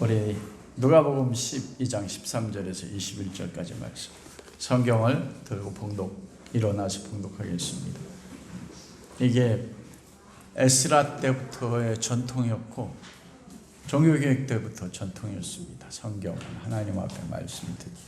우리 누가복음 12장 13절에서 21절까지 말씀, 성경을 들고 일어나서 봉독하겠습니다. 이게 에스라 때부터의 전통이었고 종교개혁 때부터 전통이었습니다. 성경은 하나님 앞에 말씀 듣기.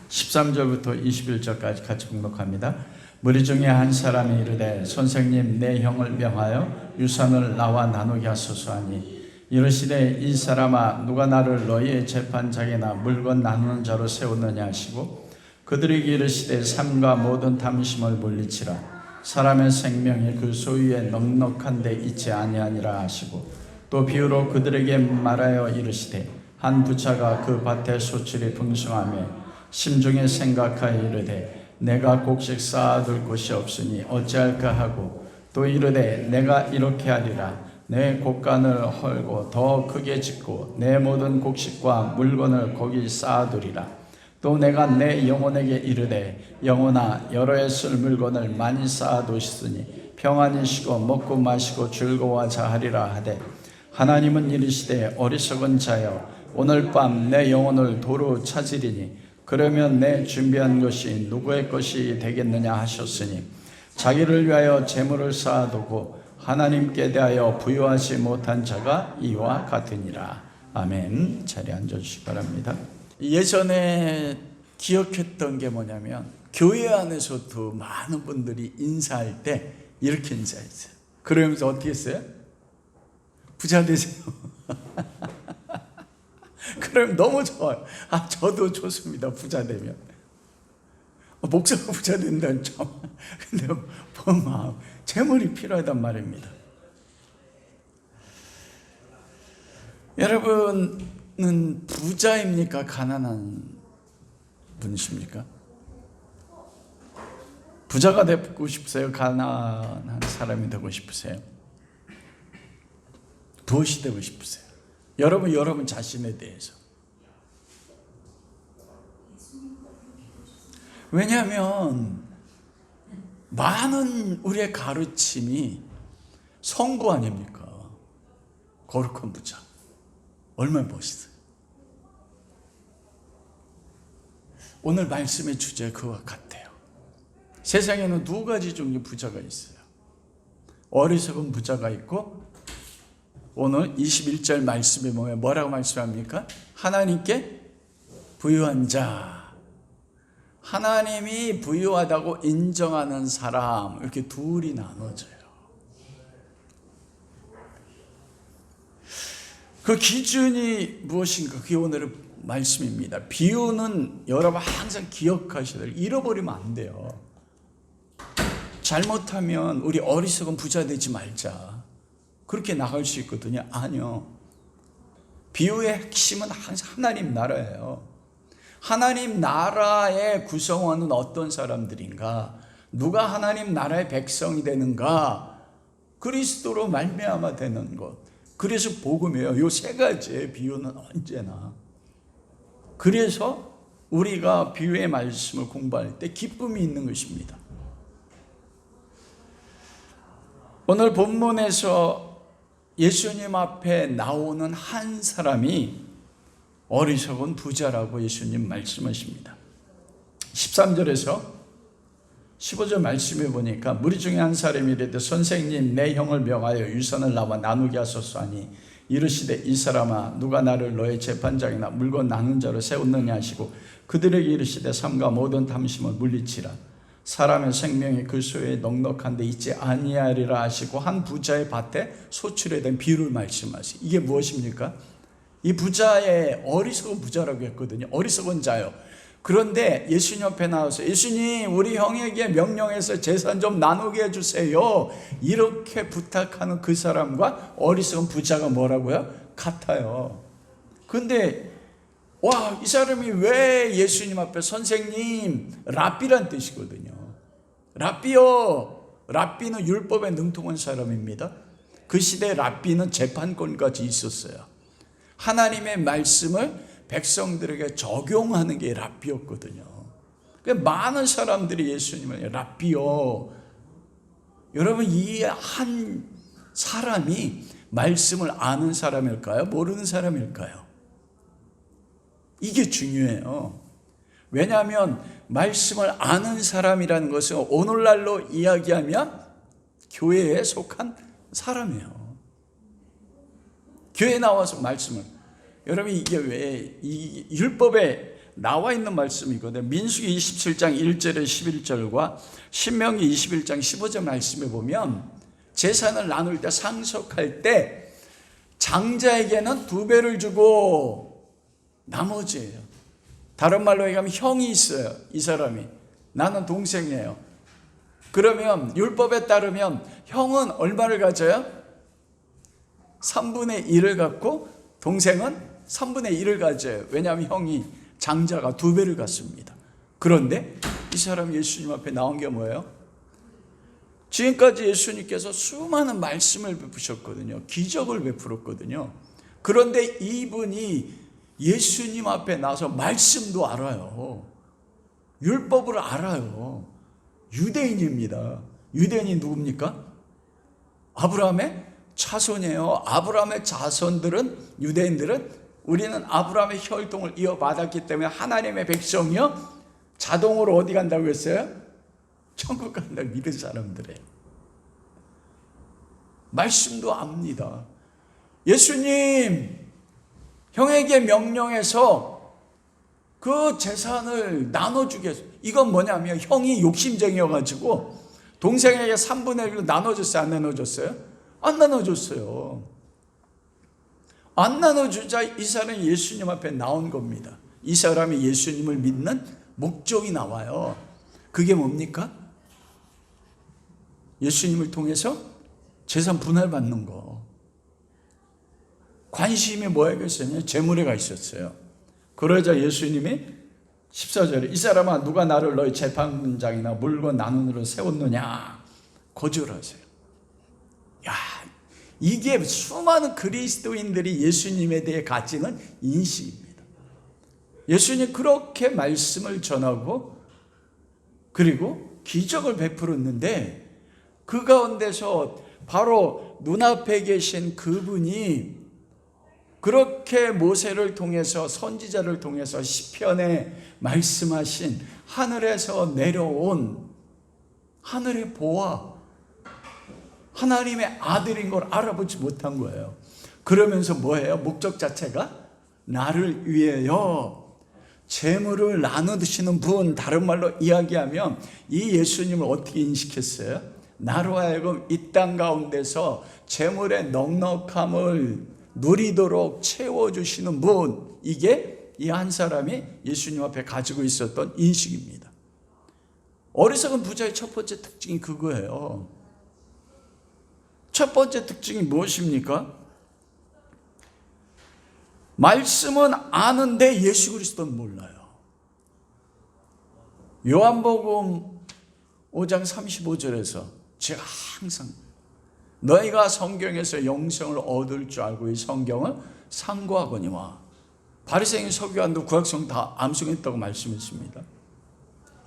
13절부터 21절까지 같이 봉독합니다. 무리 중에 한 사람이 이르되 선생님, 내 형을 명하여 유산을 나와 나누게 하소서 하니, 이르시되 이 사람아, 누가 나를 너희의 재판장이나 물건 나누는 자로 세우느냐 하시고, 그들에게 이르시되 삶과 모든 탐심을 물리치라. 사람의 생명이 그 소유에 넉넉한 데 있지 아니하니라 하시고, 또 비유로 그들에게 말하여 이르시되 한 부자가 그 밭에 소출이 풍성하며 심중에 생각하여 이르되 내가 곡식 쌓아둘 곳이 없으니 어찌할까 하고, 또 이르되 내가 이렇게 하리라. 내 곡간을 헐고 더 크게 짓고 내 모든 곡식과 물건을 거기 쌓아두리라. 또 내가 내 영혼에게 이르되 영혼아, 여러 해 쓸 물건을 많이 쌓아두시으니 평안히 쉬고 먹고 마시고 즐거워하자 하리라 하되, 하나님은 이르시되 어리석은 자여, 오늘 밤 내 영혼을 도로 찾으리니 그러면 내 준비한 것이 누구의 것이 되겠느냐 하셨으니, 자기를 위하여 재물을 쌓아두고 하나님께 대하여 부유하지 못한 자가 이와 같으니라. 아멘. 자리에 앉아주시기 바랍니다. 예전에 기억했던 게 뭐냐면, 교회 안에서도 많은 분들이 인사할 때 이렇게 인사했어요. 그러면서 어떻게 했어요? 부자 되세요. 그럼 너무 좋아요. 저도 좋습니다. 부자 되면. 목사가 부자 된다는 점. 근데 본 마음, 재물이 필요하단 말입니다. 여러분은 부자입니까? 가난한 분이십니까? 부자가 되고 싶으세요? 가난한 사람이 되고 싶으세요? 무엇이 되고 싶으세요? 여러분 자신에 대해서. 왜냐하면 많은 우리의 가르침이 성부 아닙니까? 거룩한 부자. 얼마나 멋있어요. 오늘 말씀의 주제 그와 같아요. 세상에는 두 가지 종류 부자가 있어요. 어리석은 부자가 있고, 오늘 21절 말씀에 뭐라고 말씀합니까? 하나님께 부유한 자. 하나님이 부유하다고 인정하는 사람, 이렇게 둘이 나눠져요. 그 기준이 무엇인가? 그게 오늘의 말씀입니다. 비유는 여러분 항상 기억하셔야 돼요. 잃어버리면 안 돼요. 잘못하면 우리 어리석은 부자 되지 말자, 그렇게 나갈 수 있거든요. 아니요. 비유의 핵심은 항상 하나님 나라예요. 하나님 나라의 구성원은 어떤 사람들인가? 누가 하나님 나라의 백성이 되는가? 그리스도로 말미암아 되는 것. 그래서 복음이에요. 이 세 가지의 비유는 언제나. 그래서 우리가 비유의 말씀을 공부할 때 기쁨이 있는 것입니다. 오늘 본문에서 예수님 앞에 나오는 한 사람이 어리석은 부자라고 예수님 말씀하십니다. 13절에서 15절 말씀해 보니까, 무리 중에 한 사람이 이르되 선생님, 내 형을 명하여 유산을 나와 나누게 하소서 하니, 이르시되 이 사람아, 누가 나를 너의 재판장이나 물건 나누는 자로 세웠느냐 하시고, 그들에게 이르시되 삶과 모든 탐심을 물리치라. 사람의 생명이 그 소유에 넉넉한 데 있지 아니하리라 하시고, 한 부자의 밭에 소출에 대한 비유를 말씀하세요. 이게 무엇입니까? 이 부자의 어리석은 부자라고 했거든요. 어리석은 자요. 그런데 예수님 옆에 나와서, 예수님, 우리 형에게 명령해서 재산 좀 나누게 해주세요, 이렇게 부탁하는 그 사람과 어리석은 부자가 뭐라고요? 같아요. 근데 이 사람이 왜 예수님 앞에 선생님, 랍비란 뜻이거든요. 랍비요. 랍비는 율법에 능통한 사람입니다. 그 시대에 랍비는 재판권까지 있었어요. 하나님의 말씀을 백성들에게 적용하는 게 랍비였거든요. 많은 사람들이 예수님을 랍비요. 여러분, 이 한 사람이 말씀을 아는 사람일까요? 모르는 사람일까요? 이게 중요해요. 왜냐하면 말씀을 아는 사람이라는 것은 오늘날로 이야기하면 교회에 속한 사람이에요. 교회에 나와서 말씀을, 여러분 이게 왜 이 율법에 나와 있는 말씀이거든요. 민수기 27장 1절에 11절과 신명기 21장 15절 말씀에 보면 재산을 나눌 때 상속할 때 장자에게는 2배를 주고 나머지예요. 다른 말로 얘기하면 형이 있어요. 이 사람이, 나는 동생이에요. 그러면 율법에 따르면 형은 얼마를 가져요? 3분의 1을 갖고 동생은 3분의 1을 가져요. 왜냐하면 형이, 장자가 2배를 갖습니다. 그런데 이 사람이 예수님 앞에 나온 게 뭐예요? 지금까지 예수님께서 수많은 말씀을 베푸셨거든요. 기적을 베풀었거든요. 그런데 이분이 예수님 앞에 나서 말씀도 알아요. 율법을 알아요. 유대인입니다. 유대인이 누굽니까? 아브라함의 자손이에요. 아브라함의 자손들은, 유대인들은 우리는 아브라함의 혈통을 이어받았기 때문에 하나님의 백성이요, 자동으로 어디 간다고 했어요? 천국 간다고 믿은 사람들이에요. 말씀도 압니다. 예수님 형에게 명령해서 그 재산을 나눠주겠어요. 이건 뭐냐면 형이 욕심쟁이여가지고 동생에게 3분의 1로 나눠줬어요? 안 나눠줬어요? 안 나눠줬어요. 안 나눠주자 이 사람이 예수님 앞에 나온 겁니다. 이 사람이 예수님을 믿는 목적이 나와요. 그게 뭡니까? 예수님을 통해서 재산 분할받는 거. 관심이 뭐에게 있었냐? 재물에가 있었어요. 그러자 예수님이 14절에 이 사람아, 누가 나를 너희 재판장이나 물건 나누느라 세웠느냐? 거절하세요. 야, 이게 수많은 그리스도인들이 예수님에 대해 가지는 인식입니다. 예수님 그렇게 말씀을 전하고 그리고 기적을 베풀었는데 그 가운데서 바로 눈앞에 계신 그분이 그렇게 모세를 통해서, 선지자를 통해서 시편에 말씀하신 하늘에서 내려온 하늘의 보화, 하나님의 아들인 걸 알아보지 못한 거예요. 그러면서 뭐예요? 목적 자체가 나를 위하여 재물을 나누시는 분, 다른 말로 이야기하면 이 예수님을 어떻게 인식했어요? 나로 하여금 이 땅 가운데서 재물의 넉넉함을 누리도록 채워주시는 분, 이게 이 한 사람이 예수님 앞에 가지고 있었던 인식입니다. 어리석은 부자의 첫 번째 특징이 그거예요. 첫 번째 특징이 무엇입니까? 말씀은 아는데 예수 그리스도는 몰라요. 요한복음 5장 35절에서 제가 항상 너희가 성경에서 영생을 얻을 줄 알고 이 성경을 상고하거니와, 바리새인 서기관도 구약성 다 암송했다고 말씀했습니다.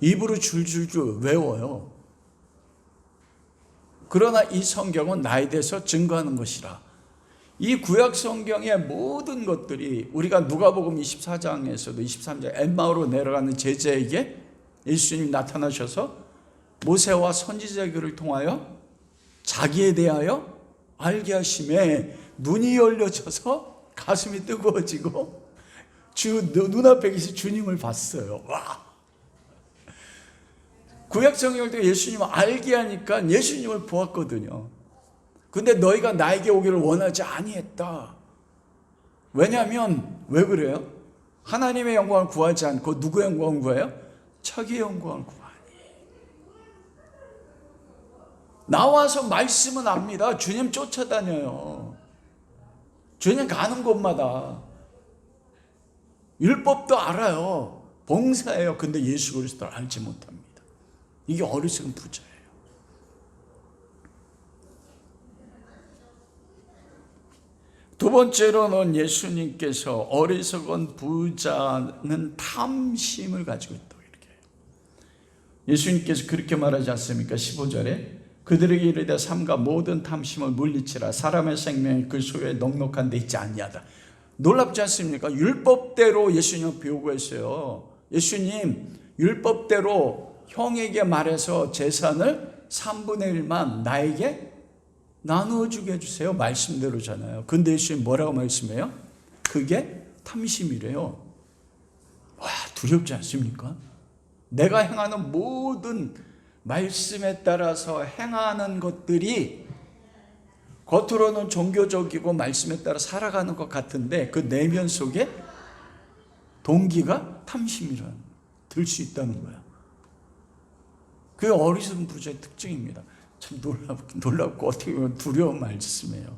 입으로 줄줄줄 외워요. 그러나 이 성경은 나에 대해서 증거하는 것이라. 이 구약 성경의 모든 것들이 우리가 누가복음 24장에서도 23장 엠마오로 내려가는 제자에게 예수님이 나타나셔서 모세와 선지자들을 통하여 자기에 대하여 알게 하심에 눈이 열려져서 가슴이 뜨거워지고 주 눈앞에 계신 주님을 봤어요. 와! 구약 성경을 통해 예수님을 알게 하니까 예수님을 보았거든요. 근데 너희가 나에게 오기를 원하지 아니했다. 왜냐하면 왜 그래요? 하나님의 영광을 구하지 않고 누구의 영광을 구해요? 자기의 영광을 구하니. 나와서 말씀은 압니다. 주님 쫓아다녀요. 주님 가는 곳마다 율법도 알아요. 봉사해요. 근데 예수 그리스도를 알지 못합니다. 이게 어리석은 부자예요. 두 번째로는 예수님께서 어리석은 부자는 탐심을 가지고 있다고 이렇게 해요. 예수님께서 그렇게 말하지 않습니까? 15절에 그들에게 이르되 삼가 모든 탐심을 물리치라. 사람의 생명이 그 소유에 넉넉한 데 있지 아니하다. 놀랍지 않습니까? 율법대로 예수님 배우고 했어요. 예수님 율법대로 형에게 말해서 재산을 3분의 1만 나에게 나누어주게 해주세요. 말씀대로잖아요. 근데 예수님 뭐라고 말씀해요? 그게 탐심이래요. 와, 두렵지 않습니까? 내가 행하는 모든 말씀에 따라서 행하는 것들이 겉으로는 종교적이고 말씀에 따라 살아가는 것 같은데 그 내면 속에 동기가 탐심이라는 들 수 있다는 거야. 그게 어리석은 부자의 특징입니다. 참 놀랍고 어떻게 보면 두려운 말씀이에요.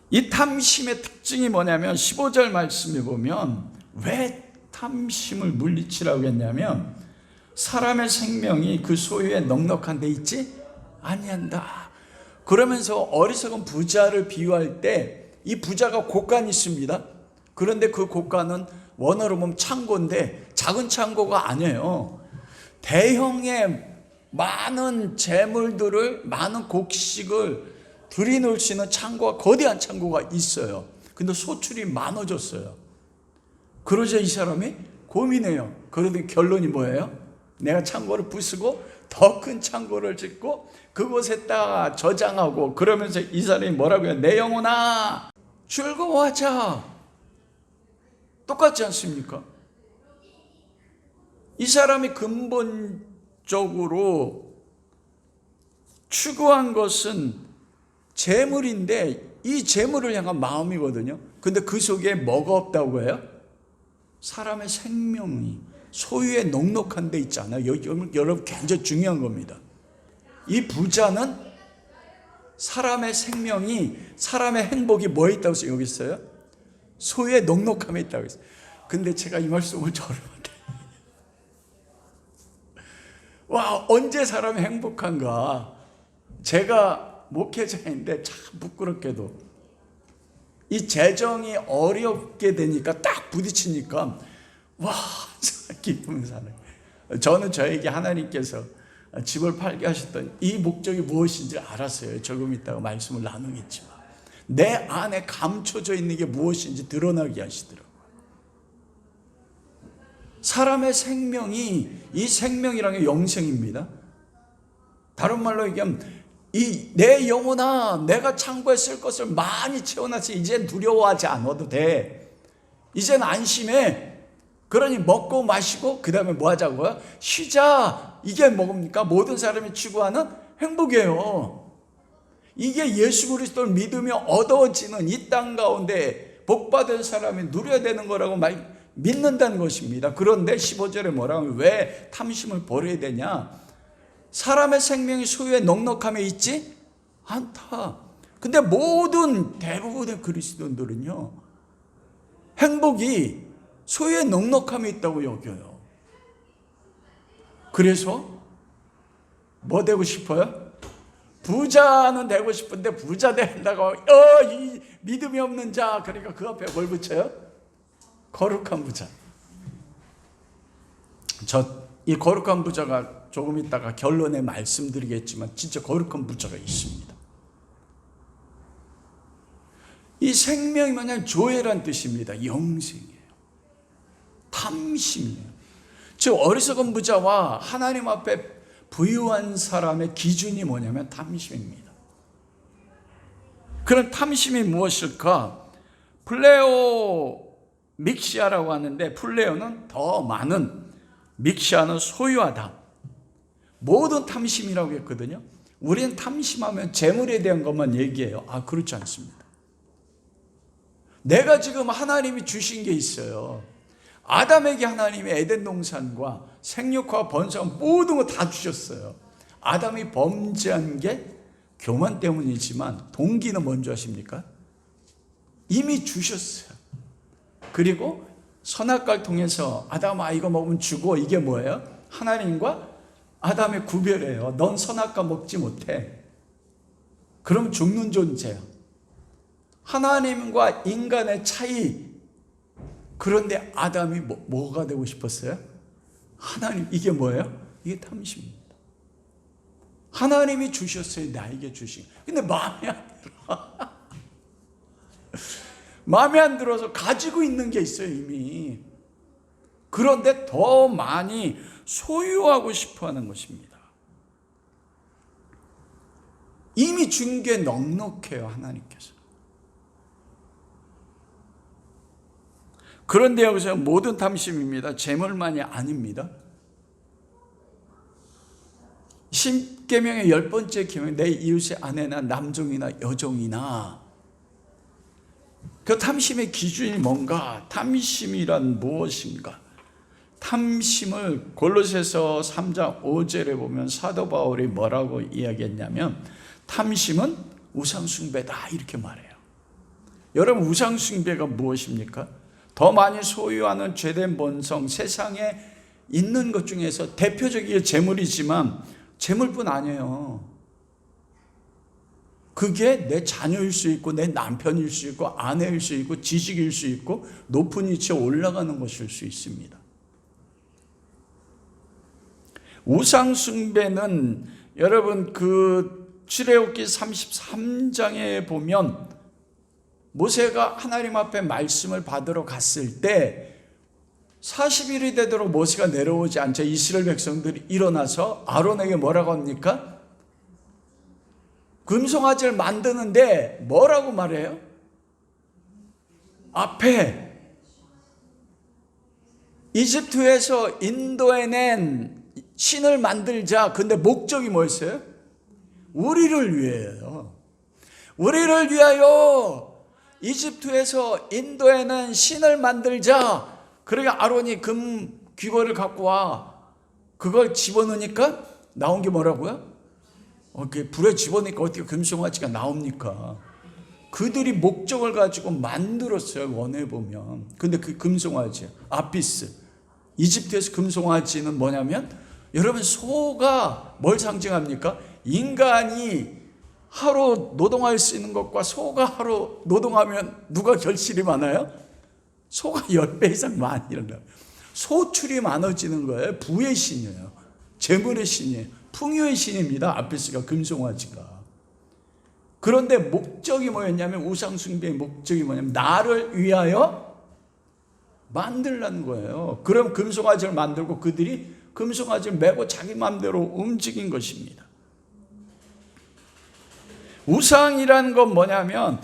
이 탐심의 특징이 뭐냐면 15절 말씀에 보면 왜 탐심을 물리치라고 했냐면 사람의 생명이 그 소유에 넉넉한 데 있지 아니한다. 그러면서 어리석은 부자를 비유할 때 이 부자가 곳간이 있습니다. 그런데 그 곳간은 원어로 보면 창고인데 작은 창고가 아니에요. 대형의 많은 재물들을, 많은 곡식을 들이놓을 수 있는 창고가, 거대한 창고가 있어요. 근데 소출이 많아졌어요. 그러자 이 사람이 고민해요. 그런데 결론이 뭐예요? 내가 창고를 부수고 더 큰 창고를 짓고 그곳에다가 저장하고, 그러면서 이 사람이 뭐라고 해요? 내 영혼아 즐거워하자. 똑같지 않습니까? 이 사람이 근본적으로 추구한 것은 재물인데 이 재물을 향한 마음이거든요. 근데 그 속에 뭐가 없다고 해요? 사람의 생명이 소유에 넉넉한 데 있잖아요. 여러분 굉장히 중요한 겁니다. 이 부자는 사람의 생명이, 사람의 행복이 뭐에 있다고 여기 있어요? 소유의 넉넉함에 있다고 했어요. 근데 제가 이 말씀을 저러는데 와, 언제 사람이 행복한가? 제가 목회자인데 참 부끄럽게도 이 재정이 어렵게 되니까 딱 부딪히니까 와, 기쁨이 사는. 저는 저에게 하나님께서 집을 팔게 하셨던 이 목적이 무엇인지 알았어요. 조금 있다가 말씀을 나누겠지만 내 안에 감춰져 있는 게 무엇인지 드러나게 하시더라고요. 사람의 생명이, 이 생명이라는 게 영생입니다. 다른 말로 얘기하면 이 내 영혼아, 내가 창고에 쓸 것을 많이 채워놨지 이제 두려워하지 않아도 돼. 이젠 안심해. 그러니 먹고 마시고 그 다음에 뭐 하자고요? 쉬자. 이게 뭡니까? 모든 사람이 추구하는 행복이에요. 이게 예수 그리스도를 믿으며 얻어지는 이 땅 가운데 복받은 사람이 누려야 되는 거라고 믿는다는 것입니다. 그런데 15절에 뭐라고 하면 왜 탐심을 버려야 되냐? 사람의 생명이 소유의 넉넉함에 있지 않다. 근데 대부분의 그리스도인들은요, 행복이 소유의 넉넉함에 있다고 여겨요. 그래서 뭐 되고 싶어요? 부자는 되고 싶은데 부자 된다고 이 믿음이 없는 자, 그러니까 그 앞에 뭘 붙여요? 거룩한 부자. 이 거룩한 부자가 조금 있다가 결론에 말씀드리겠지만 진짜 거룩한 부자가 있습니다. 이 생명이 뭐냐면 조회란 뜻입니다. 영생이에요. 탐심이에요. 즉 어리석은 부자와 하나님 앞에 부유한 사람의 기준이 뭐냐면 탐심입니다. 그런 탐심이 무엇일까? 플레오 믹시아라고 하는데, 플레오는 더 많은, 믹시아는 소유하다. 모든 탐심이라고 했거든요. 우리는 탐심하면 재물에 대한 것만 얘기해요. 그렇지 않습니다. 내가 지금 하나님이 주신 게 있어요. 아담에게 하나님이 에덴 동산과 생육과 번성 모든 거 다 주셨어요. 아담이 범죄한 게 교만 때문이지만 동기는 뭔지 아십니까? 이미 주셨어요. 그리고 선악과를 통해서 아담아 이거 먹으면 죽어, 이게 뭐예요? 하나님과 아담의 구별이에요. 넌 선악과 먹지 못해. 그럼 죽는 존재야. 하나님과 인간의 차이. 그런데 아담이 뭐가 되고 싶었어요? 하나님, 이게 뭐예요? 이게 탐심입니다. 하나님이 주셨어요. 나에게 주신. 근데 마음에 안 들어. 마음에 안 들어서 가지고 있는 게 있어요, 이미. 그런데 더 많이 소유하고 싶어 하는 것입니다. 이미 준 게 넉넉해요, 하나님께서. 그런데 여기서 모든 탐심입니다. 재물만이 아닙니다. 십계명의 10번째 계명, 내 이웃의 아내나 남종이나 여종이나. 그 탐심의 기준이 뭔가? 탐심이란 무엇인가? 탐심을 골로새서 3장 5절에 보면 사도 바울이 뭐라고 이야기했냐면, 탐심은 우상숭배다 이렇게 말해요. 여러분, 우상숭배가 무엇입니까? 더 많이 소유하는 죄된 본성, 세상에 있는 것 중에서 대표적인 재물이지만 재물뿐 아니에요. 그게 내 자녀일 수 있고, 내 남편일 수 있고, 아내일 수 있고, 지식일 수 있고, 높은 위치에 올라가는 것일 수 있습니다. 우상숭배는 여러분 그 출애굽기 33장에 보면 모세가 하나님 앞에 말씀을 받으러 갔을 때 40일이 되도록 모세가 내려오지 않자 이스라엘 백성들이 일어나서 아론에게 뭐라고 합니까? 금송아지를 만드는데 뭐라고 말해요? 앞에 이집트에서 인도해낸 신을 만들자. 근데 목적이 뭐였어요? 우리를 위해요. 우리를 위하여 이집트에서 인도해낸 신을 만들자. 그러니까 아론이 금 귀걸이를 갖고 와. 그걸 집어넣으니까 나온 게 뭐라고요? 불에 집어넣으니까 어떻게 금송아지가 나옵니까? 그들이 목적을 가지고 만들었어요. 원해 보면. 근데 그 금송아지 아피스, 이집트에서 금송아지는 뭐냐면, 여러분 소가 뭘 상징합니까? 인간이 하루 노동할 수 있는 것과 소가 하루 노동하면 누가 결실이 많아요? 소가 10배 이상 많이 일어나요. 소출이 많아지는 거예요. 부의 신이에요. 재물의 신이에요. 풍요의 신입니다. 아피스가, 금송아지가. 그런데 목적이 뭐였냐면, 우상숭배의 목적이 뭐냐면 나를 위하여 만들라는 거예요. 그럼 금송아지를 만들고 그들이 금송아지를 메고 자기 마음대로 움직인 것입니다. 우상이라는 건 뭐냐면,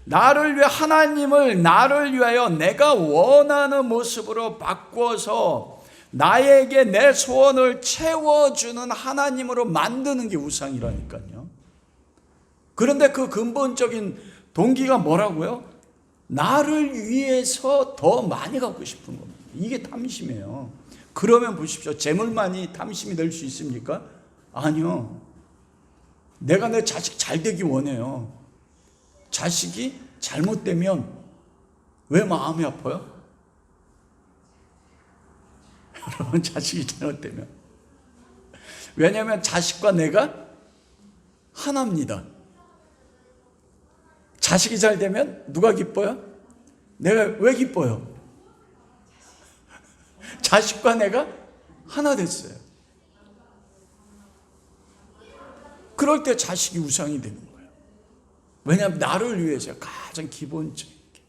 나를 위해, 하나님을 나를 위하여 내가 원하는 모습으로 바꿔서 나에게 내 소원을 채워주는 하나님으로 만드는 게 우상이라니까요. 그런데 그 근본적인 동기가 뭐라고요? 나를 위해서 더 많이 갖고 싶은 겁니다. 이게 탐심이에요. 그러면 보십시오. 재물만이 탐심이 될 수 있습니까? 아니요. 내가 내 자식 잘 되기 원해요. 자식이 잘못되면 왜 마음이 아파요? 여러분, 자식이 잘못되면. 왜냐하면 자식과 내가 하나입니다. 자식이 잘 되면 누가 기뻐요? 내가 왜 기뻐요? 자식과 내가 하나 됐어요. 그럴 때 자식이 우상이 되는 거예요. 왜냐하면 나를 위해서 가장 기본적인 게,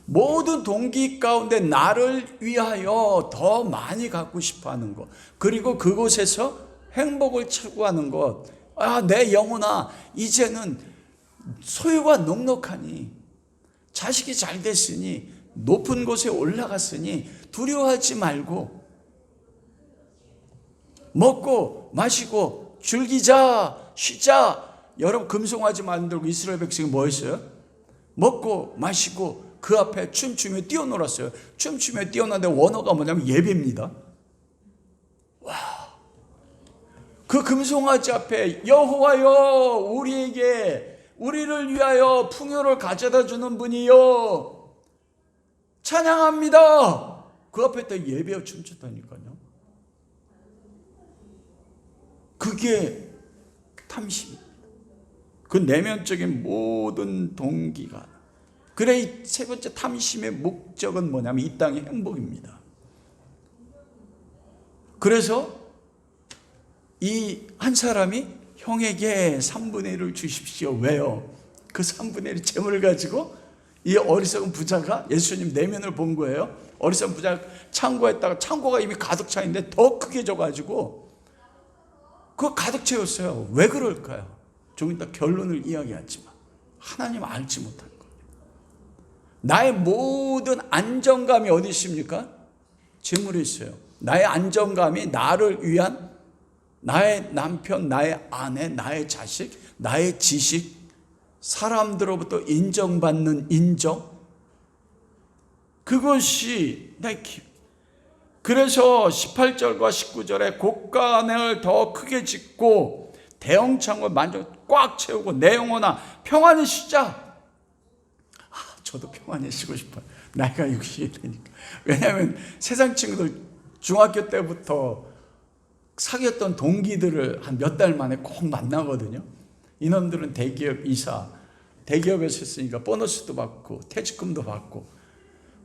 모든 동기 가운데 나를 위하여 더 많이 갖고 싶어하는 것, 그리고 그곳에서 행복을 추구하는 것. 내 영혼아, 이제는 소유가 넉넉하니, 자식이 잘 됐으니, 높은 곳에 올라갔으니 두려워하지 말고 먹고 마시고 즐기자, 쉬자. 여러분, 금송아지 만들고 이스라엘 백성이 뭐 했어요? 먹고 마시고 그 앞에 춤추며 뛰어놀았어요. 춤추며 뛰어노는데 원어가 뭐냐면 예배입니다. 와, 그 금송아지 앞에 여호와여, 우리를 위하여 풍요를 가져다 주는 분이여 찬양합니다. 그 앞에 딱 예배와 춤췄다니까요. 그게 탐심입니다. 그 내면적인 모든 동기가. 그래, 이 세 번째 탐심의 목적은 뭐냐면 이 땅의 행복입니다. 그래서 이 한 사람이 형에게 3분의 1을 주십시오. 왜요? 그 3분의 1 재물을 가지고 이 어리석은 부자가 예수님 내면을 본 거예요. 어리석은 부자가 창고에다가, 창고가 이미 가득 차 있는데 더 크게 줘가지고 그거 가득 채웠어요. 왜 그럴까요? 좀 이따 결론을 이야기하지만 하나님 알지 못한 거예요. 나의 모든 안정감이 어디 있습니까? 재물에 있어요. 나의 안정감이 나를 위한 나의 남편, 나의 아내, 나의 자식, 나의 지식, 사람들로부터 인정받는 인정, 그것이 나의 그래서 18절과 19절에 곳간을 더 크게 짓고 대형 창고를 만족 꽉 채우고 내 영혼아 평안히 쉬자. 저도 평안히 쉬고 싶어요. 나이가 60이 되니까. 왜냐하면 세상 친구들 중학교 때부터 사귀었던 동기들을 한 몇 달 만에 꼭 만나거든요. 이놈들은 대기업 이사, 대기업에서 했으니까 보너스도 받고 퇴직금도 받고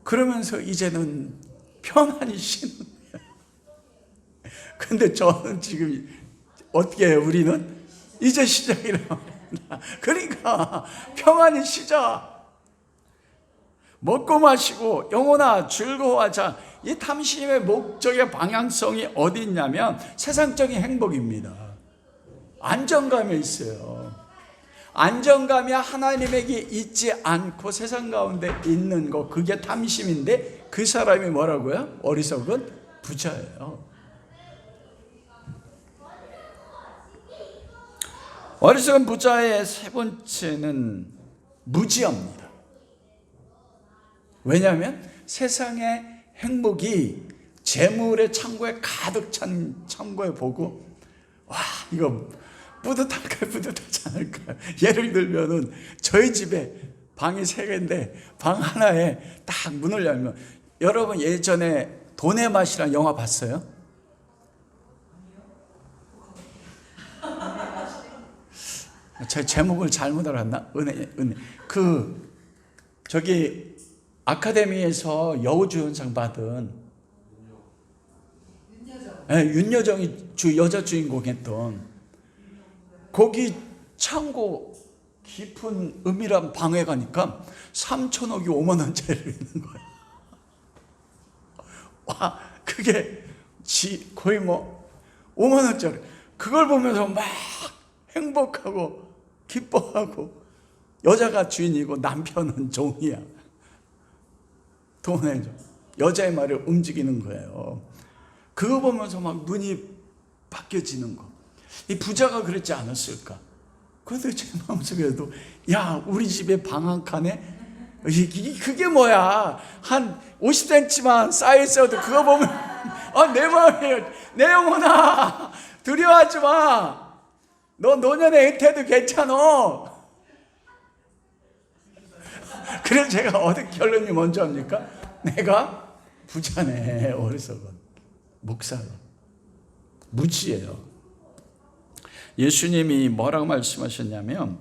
그러면서 이제는 편안히 쉬는 거예요. 근데 저는 지금 어떻게 해요? 우리는 이제 시작이라고 합니다. 그러니까 평안히 쉬자. 먹고 마시고 영혼아 즐거워하자. 이 탐심의 목적의 방향성이 어디 있냐면 세상적인 행복입니다. 안정감에 있어요. 안정감이 하나님에게 있지 않고 세상 가운데 있는 거, 그게 탐심인데 그 사람이 뭐라고요? 어리석은 부자예요. 어리석은 부자의 세 번째는 무지합니다. 왜냐하면 세상의 행복이 재물의 창고에 가득 찬 창고에 보고 와 이거 뿌듯할까요? 뿌듯하지 않을까요? 예를 들면은 저희 집에 방이 3개인데 방 하나에 딱 문을 열면, 여러분 예전에 돈의 맛이라는 영화 봤어요? 제 제목을 잘못 알았나? 은혜. 저기 아카데미에서 여우주연상 받은 윤여정이 여자 주인공 했던, 거기 창고 깊은 은밀한 방에 가니까 3천억이 5만 원짜리로 있는 거예요. 와, 그게 거의 5만 원짜리. 그걸 보면서 막 행복하고 기뻐하고, 여자가 주인이고 남편은 종이야. 돈에 여자의 말을 움직이는 거예요. 그거 보면서 막 눈이 바뀌어지는 거. 이 부자가 그랬지 않았을까? 그런데 제 마음속에도 야, 우리 집에 방 한 칸에 그게 뭐야? 한 50cm만 쌓여있어도 그거 보면 내 마음에, 내 영혼아 두려워하지 마. 너 노년의 애태도 괜찮아. 그래서 제가 어디 결론이 먼저 합니까? 내가 부자네. 어리석은 목사가 무지예요. 예수님이 뭐라고 말씀하셨냐면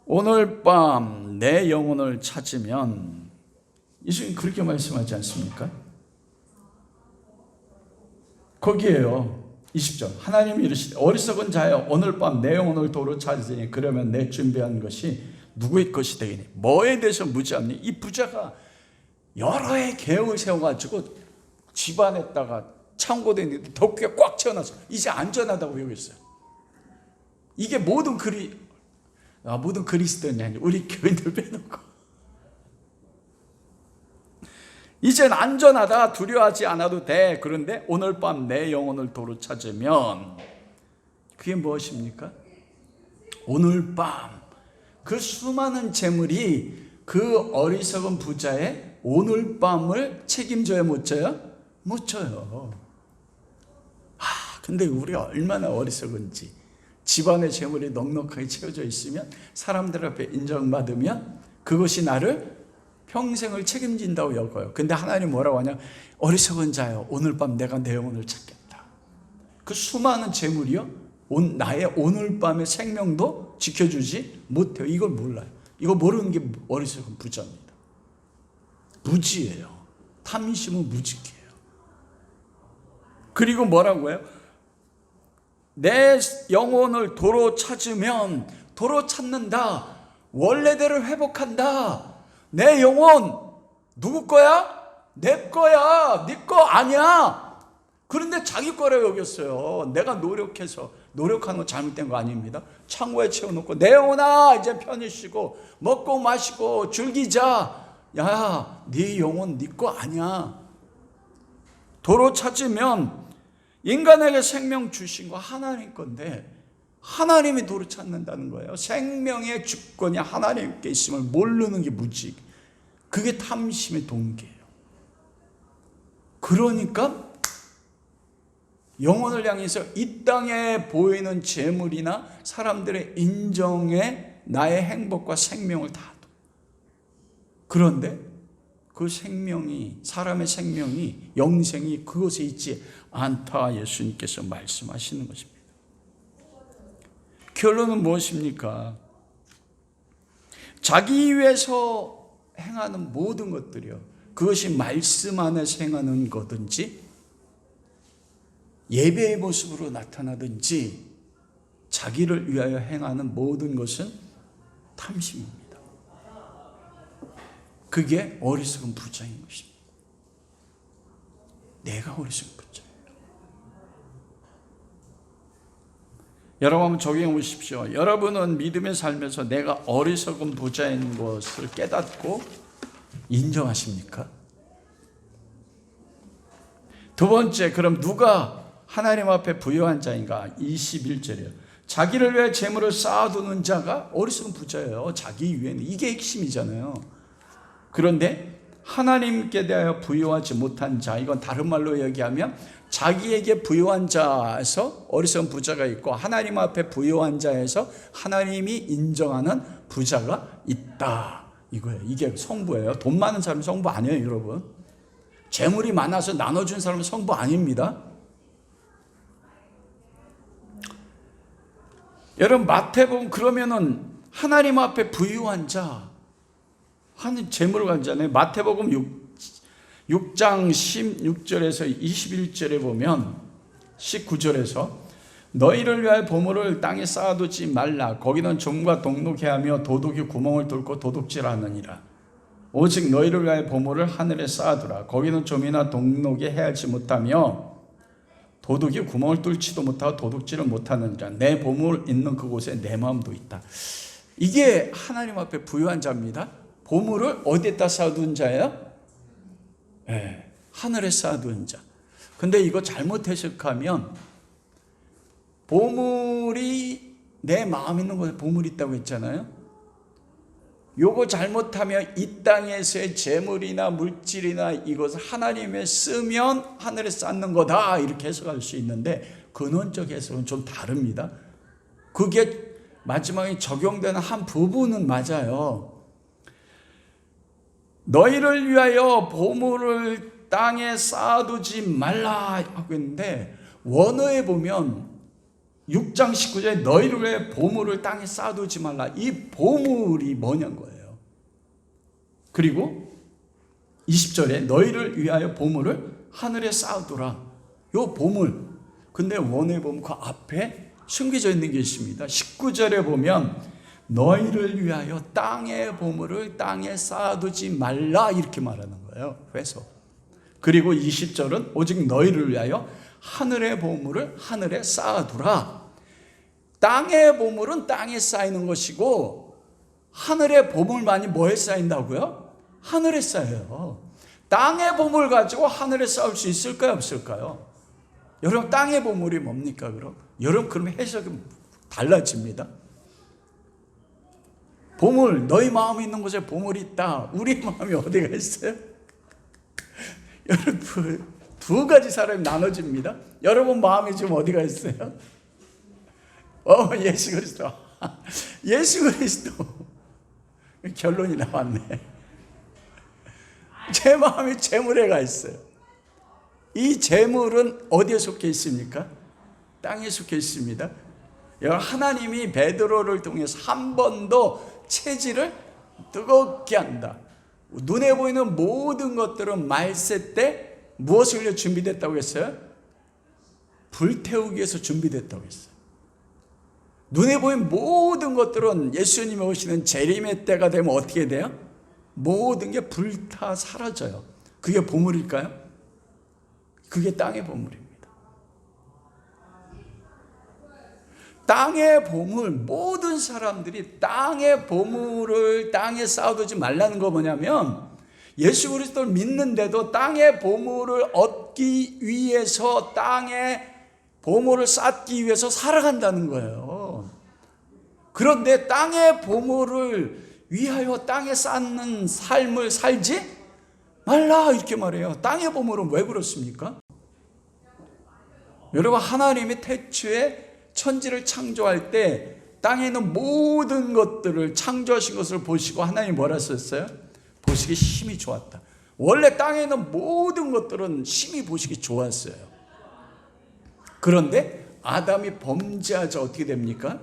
오늘 밤 내 영혼을 찾으면, 예수님 그렇게 말씀하지 않습니까? 거기에요. 20절 하나님이 이르시되 어리석은 자여 오늘 밤 내 영혼을 도로 찾으니 그러면 내 준비한 것이 누구의 것이 되겠니? 뭐에 대해서 무지하니? 이 부자가 여러 해 계획을 세워가지고 집안에다가 창고도 있는데 덕후에 꽉 채워놨어. 이제 안전하다고 여겼어요. 이게 모든 그리스도인이 아니고 우리 교인들 빼놓고 이젠 안전하다, 두려워하지 않아도 돼. 그런데 오늘 밤 내 영혼을 도로 찾으면 그게 무엇입니까? 오늘 밤 그 수많은 재물이 그 어리석은 부자의 오늘 밤을 책임져야 못 져요? 못 져요. 근데 우리가 얼마나 어리석은지, 집안의 재물이 넉넉하게 채워져 있으면, 사람들 앞에 인정받으면 그것이 나를 평생을 책임진다고 여겨요. 근데 하나님 뭐라고 하냐? 어리석은 자여 오늘 밤 내가 내 영혼을 찾겠다. 그 수많은 재물이요, 나의 오늘 밤의 생명도 지켜주지 못해요. 이걸 몰라요. 이거 모르는 게 어리석은 부자입니다. 무지예요. 탐심은 무지해요. 그리고 뭐라고요? 내 영혼을 도로 찾으면 도로 찾는다. 원래대로 회복한다. 내 영혼 누구 거야? 내 거야. 네 거 아니야. 그런데 자기 거라고 여겼어요. 내가 노력하는 거 잘못된 거 아닙니다. 창고에 채워놓고 내 영혼아 이제 편히 쉬고 먹고 마시고 즐기자. 야, 네 영혼 네 거 아니야. 도로 찾으면 인간에게 생명 주신 거 하나님 건데 하나님이 도로 찾는다는 거예요. 생명의 주권이 하나님께 있음을 모르는 게 무지. 그게 탐심의 동기예요. 그러니까 영혼을 향해서 이 땅에 보이는 재물이나 사람들의 인정에 나의 행복과 생명을 다 둬. 그런데 그 생명이, 사람의 생명이, 영생이 그것에 있지 않다 예수님께서 말씀하시는 것입니다. 결론은 무엇입니까? 자기 위해서 행하는 모든 것들이요, 그것이 말씀 안에서 행하는 거든지 예배의 모습으로 나타나든지 자기를 위하여 행하는 모든 것은 탐심입니다. 그게 어리석은 부자인 것입니다. 내가 어리석은 부자예요. 여러분 한번 적용해 보십시오. 여러분은 믿음의 삶에서 내가 어리석은 부자인 것을 깨닫고 인정하십니까? 두 번째, 그럼 누가 하나님 앞에 부유한 자인가? 21절이에요. 자기를 위해 재물을 쌓아두는 자가 어리석은 부자예요. 자기 위에는. 이게 핵심이잖아요. 그런데 하나님께 대하여 부유하지 못한 자, 이건 다른 말로 얘기하면 자기에게 부유한 자에서 어리석은 부자가 있고 하나님 앞에 부유한 자에서 하나님이 인정하는 부자가 있다, 이거예요. 이게 성부예요. 돈 많은 사람은 성부 아니에요, 여러분. 재물이 많아서 나눠준 사람은 성부 아닙니다. 여러분 마태복음 그러면은 하나님 앞에 부유한 자, 하나님 재물을 가지잖아요. 마태복음 6장 16절에서 21절에 보면 19절에서 너희를 위하여 보물을 땅에 쌓아두지 말라. 거기는 좀과 동록해 하며 도둑이 구멍을 뚫고 도둑질하느니라. 오직 너희를 위하여 보물을 하늘에 쌓아두라. 거기는 좀이나 동록이 해하지 못하며 도둑이 구멍을 뚫지도 못하고 도둑질을 못하느니라. 내 보물 있는 그곳에 내 마음도 있다. 이게 하나님 앞에 부유한 자입니다. 보물을 어디에다 쌓아둔 자예요? 네, 하늘에 쌓아둔 자. 근데 이거 잘못 해석하면 보물이 내 마음 있는 곳에 보물이 있다고 했잖아요. 요거 잘못하면 이 땅에서의 재물이나 물질이나 이것을 하나님에 쓰면 하늘에 쌓는 거다, 이렇게 해석할 수 있는데 근원적 해석은 좀 다릅니다. 그게 마지막에 적용되는 한 부분은 맞아요. 너희를 위하여 보물을 땅에 쌓아두지 말라 하고 있는데 원어에 보면 6장 19절에 너희를 위해 보물을 땅에 쌓아두지 말라. 이 보물이 뭐냐는 거예요. 그리고 20절에 너희를 위하여 보물을 하늘에 쌓아두라. 요 보물. 근데 원어에 보면 그 앞에 숨겨져 있는 게 있습니다. 19절에 보면 너희를 위하여 땅의 보물을 땅에 쌓아두지 말라, 이렇게 말하는 거예요. 회서. 그리고 20절은 오직 너희를 위하여 하늘의 보물을 하늘에 쌓아두라. 땅의 보물은 땅에 쌓이는 것이고 하늘의 보물만이 뭐에 쌓인다고요? 하늘에 쌓여요. 땅의 보물 가지고 하늘에 쌓을 수 있을까요, 없을까요? 여러분 땅의 보물이 뭡니까 그럼? 여러분 그럼 해석이 달라집니다. 보물, 너희 마음에 있는 곳에 보물이 있다. 우리 마음이 어디가 있어요? 여러분 두 가지 사람이 나눠집니다. 여러분 마음이 지금 어디가 있어요? 예수 그리스도. 예수 그리스도. 결론이 나왔네. 제 마음이 재물에 가 있어요. 이 재물은 어디에 속해 있습니까? 땅에 속해 있습니다. 하나님이 베드로를 통해서 한 번도 체질을 뜨겁게 한다. 눈에 보이는 모든 것들은 말세 때 무엇을 위해 준비됐다고 했어요? 불태우기 위해서 준비됐다고 했어요. 눈에 보이는 모든 것들은 예수님이 오시는 재림의 때가 되면 어떻게 돼요? 모든 게 불타 사라져요. 그게 보물일까요? 그게 땅의 보물입니다. 땅의 보물, 모든 사람들이 땅의 보물을 땅에 쌓아두지 말라는 거 뭐냐면, 예수 그리스도를 믿는데도 땅의 보물을 얻기 위해서, 땅의 보물을 쌓기 위해서 살아간다는 거예요. 그런데 땅의 보물을 위하여 땅에 쌓는 삶을 살지 말라 이렇게 말해요. 땅의 보물은 왜 그렇습니까? 여러분, 하나님이 태초에 천지를 창조할 때 땅에 있는 모든 것들을 창조하신 것을 보시고 하나님이 뭐라 썼어요? 보시기 심히 좋았다. 원래 땅에 있는 모든 것들은 심히 보시기 좋았어요. 그런데 아담이 범죄하자 어떻게 됩니까?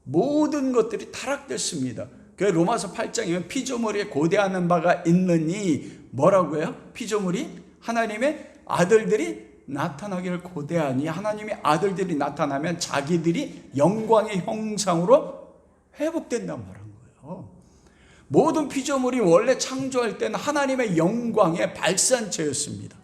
모든 것들이 타락됐습니다. 그래서 로마서 8장이면 피조물에 고대하는 바가 있느니 뭐라고요? 피조물이 하나님의 아들들이 나타나기를 고대하니, 하나님의 아들들이 나타나면 자기들이 영광의 형상으로 회복된다고 말한 거예요. 모든 피조물이 원래 창조할 때는 하나님의 영광의 발산체였습니다.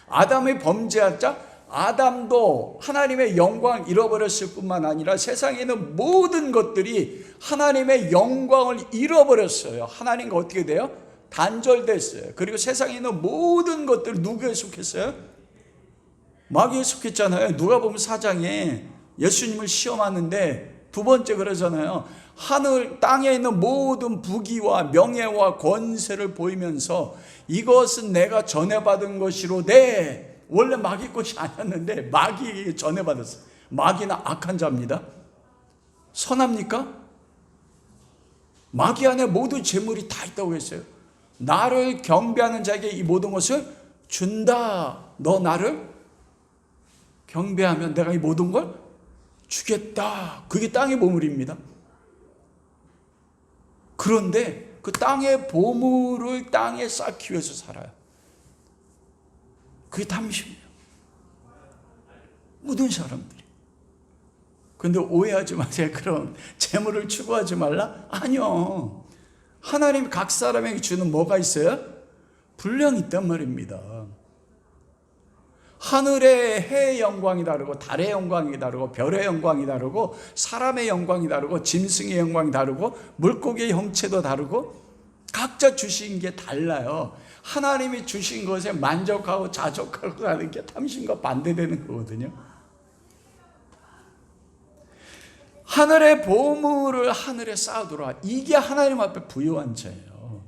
아담이 범죄하자 아담도 하나님의 영광을 잃어버렸을 뿐만 아니라 세상에 있는 모든 것들이 하나님의 영광을 잃어버렸어요. 하나님과 어떻게 돼요? 단절됐어요. 그리고 세상에 있는 모든 것들 누구에 속했어요? 마귀에 속했잖아요. 누가복음 4장에 예수님을 시험하는데 두 번째 그러잖아요. 하늘 땅에 있는 모든 부귀와 명예와 권세를 보이면서 이것은 내가 전해받은 것이로되, 원래 마귀 것이 아니었는데 마귀에게 전해받았어요. 마귀는 악한 자입니다. 선합니까? 마귀 안에 모든 재물이 다 있다고 했어요. 나를 경배하는 자에게 이 모든 것을 준다. 너 나를 경배하면 내가 이 모든 걸 주겠다. 그게 땅의 보물입니다. 그런데 그 땅의 보물을 땅에 쌓기 위해서 살아요. 그게 탐심이에요. 모든 사람들이. 그런데 오해하지 마세요. 그럼 재물을 추구하지 말라? 아니요. 하나님 각 사람에게 주는 뭐가 있어요? 분량이 있단 말입니다. 하늘의 해의 영광이 다르고, 달의 영광이 다르고, 별의 영광이 다르고, 사람의 영광이 다르고, 짐승의 영광이 다르고, 물고기의 형체도 다르고, 각자 주신 게 달라요. 하나님이 주신 것에 만족하고 자족하고 하는 게 탐심과 반대되는 거거든요. 하늘의 보물을 하늘에 쌓아두라. 이게 하나님 앞에 부요한 자예요.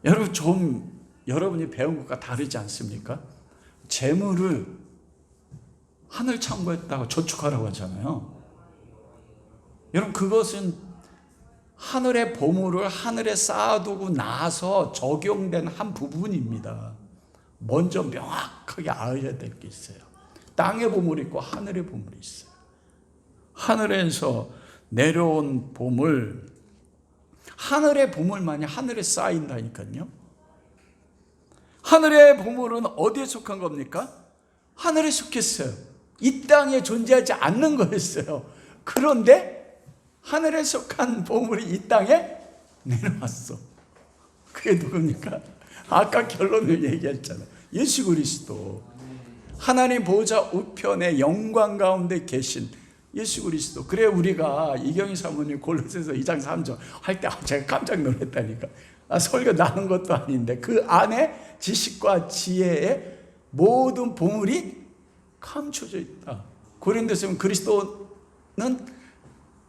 여러분, 좀 여러분이 배운 것과 다르지 않습니까? 재물을 하늘 창고에다가 저축하라고 하잖아요. 여러분, 그것은 하늘의 보물을 하늘에 쌓아두고 나서 적용된 한 부분입니다. 먼저 명확하게 알아야 될 게 있어요. 땅의 보물이 있고 하늘의 보물이 있어요. 하늘에서 내려온 보물, 하늘의 보물만이 하늘에 쌓인다니까요. 하늘의 보물은 어디에 속한 겁니까? 하늘에 속했어요. 이 땅에 존재하지 않는 거였어요. 그런데 하늘에 속한 보물이 이 땅에 내려왔어. 그게 누굽니까? 아까 결론을 얘기했잖아요. 예수 그리스도. 하나님 보좌 우편의 영광 가운데 계신 예수 그리스도. 그래, 우리가 이경희 사모님 골로새서 2장 3절 할 때 제가 깜짝 놀랐다니까. 설교 나눈 것도 아닌데 그 안에 지식과 지혜의 모든 보물이 감춰져 있다. 고린도서는 그리스도는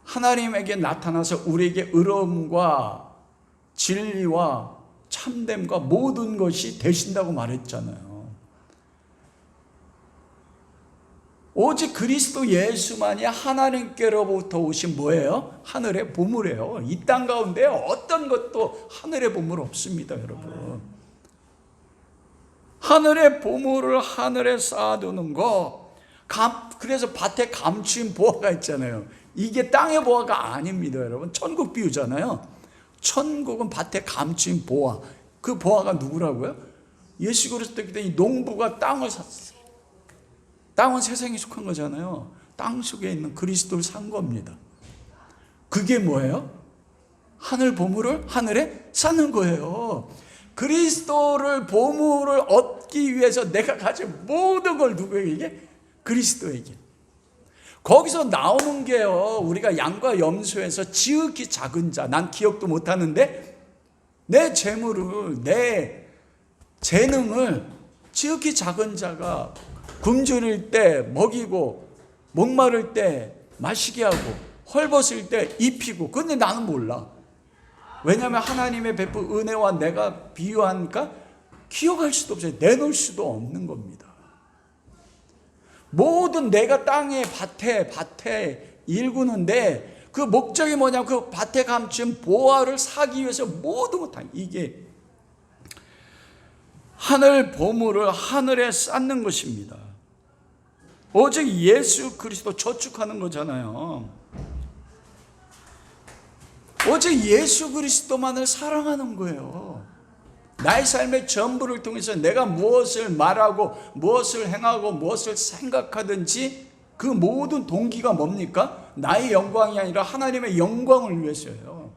하나님에게 나타나서 우리에게 의로움과 진리와 참됨과 모든 것이 되신다고 말했잖아요. 오직 그리스도 예수만이 하나님께로부터 오신 뭐예요? 하늘의 보물이에요. 이 땅 가운데 어떤 것도 하늘의 보물 없습니다, 여러분. 하늘의 보물을 하늘에 쌓아두는 거. 그래서 밭에 감추인 보화가 있잖아요. 이게 땅의 보화가 아닙니다, 여러분. 천국 비유잖아요. 천국은 밭에 감추인 보화. 그 보화가 누구라고요? 예수 그리스도 때문에 농부가 땅을 샀어요. 땅은 세상에 속한 거잖아요. 땅 속에 있는 그리스도를 산 겁니다. 그게 뭐예요? 하늘 보물을 하늘에 쌓는 거예요. 그리스도를 보물을 얻기 위해서 내가 가진 모든 걸 누구에게? 그리스도에게. 거기서 나오는 게요, 우리가 양과 염소에서 지극히 작은 자, 난 기억도 못하는데 내 재물을, 내 재능을 지극히 작은 자가 굶주릴 때 먹이고 목마를 때 마시게 하고 헐벗을 때 입히고. 근데 나는 몰라. 왜냐하면 하나님의 베푼 은혜와 내가 비유하니까 기억할 수도 없어요. 내놓을 수도 없는 겁니다. 모든 내가 땅에 밭에 일구는데 그 목적이 뭐냐면 그 밭에 감춘 보화를 사기 위해서 모든 것 다, 이게 하늘 보물을 하늘에 쌓는 것입니다. 오직 예수 그리스도 저축하는 거잖아요. 오직 예수 그리스도만을 사랑하는 거예요. 나의 삶의 전부를 통해서 내가 무엇을 말하고 무엇을 행하고 무엇을 생각하든지 그 모든 동기가 뭡니까? 나의 영광이 아니라 하나님의 영광을 위해서예요.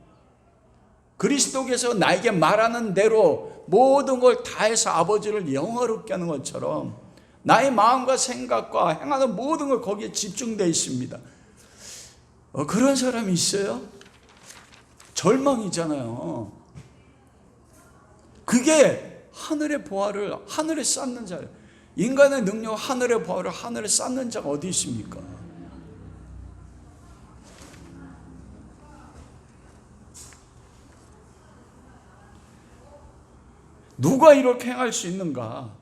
그리스도께서 나에게 말하는 대로 모든 걸 다해서 아버지를 영화롭게 하는 것처럼 나의 마음과 생각과 행하는 모든 걸 거기에 집중되어 있습니다. 그런 사람이 있어요? 절망이잖아요. 그게 하늘의 보화를 하늘에 쌓는 자예요. 인간의 능력, 하늘의 보화를 하늘에 쌓는 자가 어디 있습니까? 누가 이렇게 행할 수 있는가?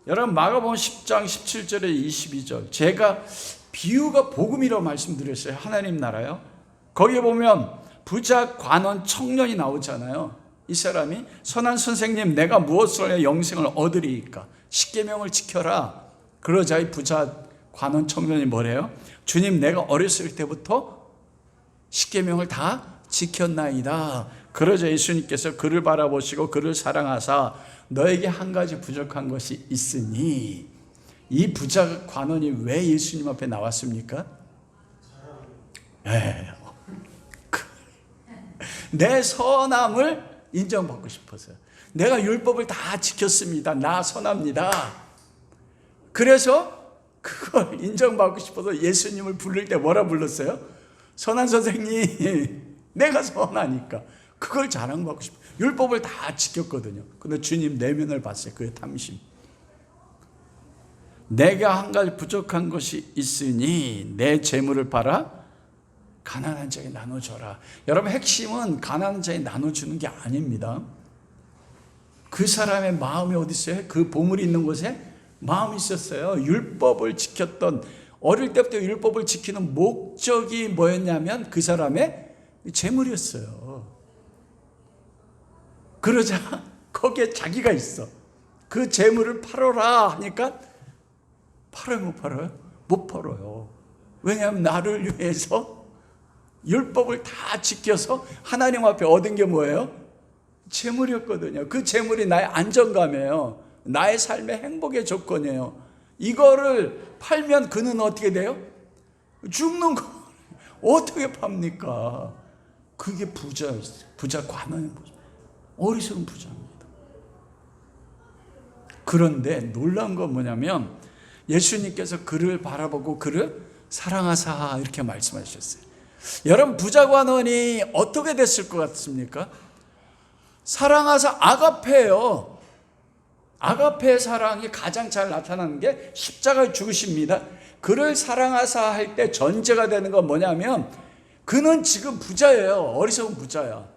여러분, 마가복음 10장 17절에 22절, 제가 비유가 복음이라고 말씀드렸어요. 하나님 나라요. 거기에 보면 부자, 관원, 청년이 나오잖아요. 이 사람이 선한 선생님, 내가 무엇을 해 영생을 얻으리이까? 십계명을 지켜라. 그러자 이 부자, 관원, 청년이 뭐래요? 주님, 내가 어렸을 때부터 십계명을 다 지켰나이다. 그러자 예수님께서 그를 바라보시고 그를 사랑하사 너에게 한 가지 부족한 것이 있으니. 이 부자 관원이 왜 예수님 앞에 나왔습니까? 내 선함을 인정받고 싶어서요. 내가 율법을 다 지켰습니다. 나 선합니다. 그래서 그걸 인정받고 싶어서 예수님을 부를 때 뭐라 불렀어요? 선한 선생님, 내가 선하니까. 그걸 자랑받고 싶어요. 율법을 다 지켰거든요. 근데 주님 내면을 봤어요. 그의 탐심. 내가 한 가지 부족한 것이 있으니 내 재물을 팔아 가난한 자에게 나눠줘라. 여러분, 핵심은 가난한 자에게 나눠주는 게 아닙니다. 그 사람의 마음이 어디 있어요? 그 보물이 있는 곳에 마음이 있었어요. 율법을 지켰던, 어릴 때부터 율법을 지키는 목적이 뭐였냐면 그 사람의 재물이었어요. 그러자 거기에 자기가 있어. 그 재물을 팔아라 하니까 팔아요, 못 팔아요? 못 팔아요. 왜냐하면 나를 위해서 율법을 다 지켜서 하나님 앞에 얻은 게 뭐예요? 재물이었거든요. 그 재물이 나의 안정감이에요. 나의 삶의 행복의 조건이에요. 이거를 팔면 그는 어떻게 돼요? 죽는 거. 어떻게 팝니까? 그게 부자였어요. 부자 관원의 모습. 어리석은 부자입니다. 그런데 놀라운 건 뭐냐면 예수님께서 그를 바라보고 그를 사랑하사 이렇게 말씀하셨어요. 여러분, 부자 관원이 어떻게 됐을 것 같습니까? 사랑하사, 아가페예요. 아가페의 사랑이 가장 잘 나타나는 게 십자가의 죽으십니다. 그를 사랑하사 할 때 전제가 되는 건 뭐냐면 그는 지금 부자예요. 어리석은 부자야.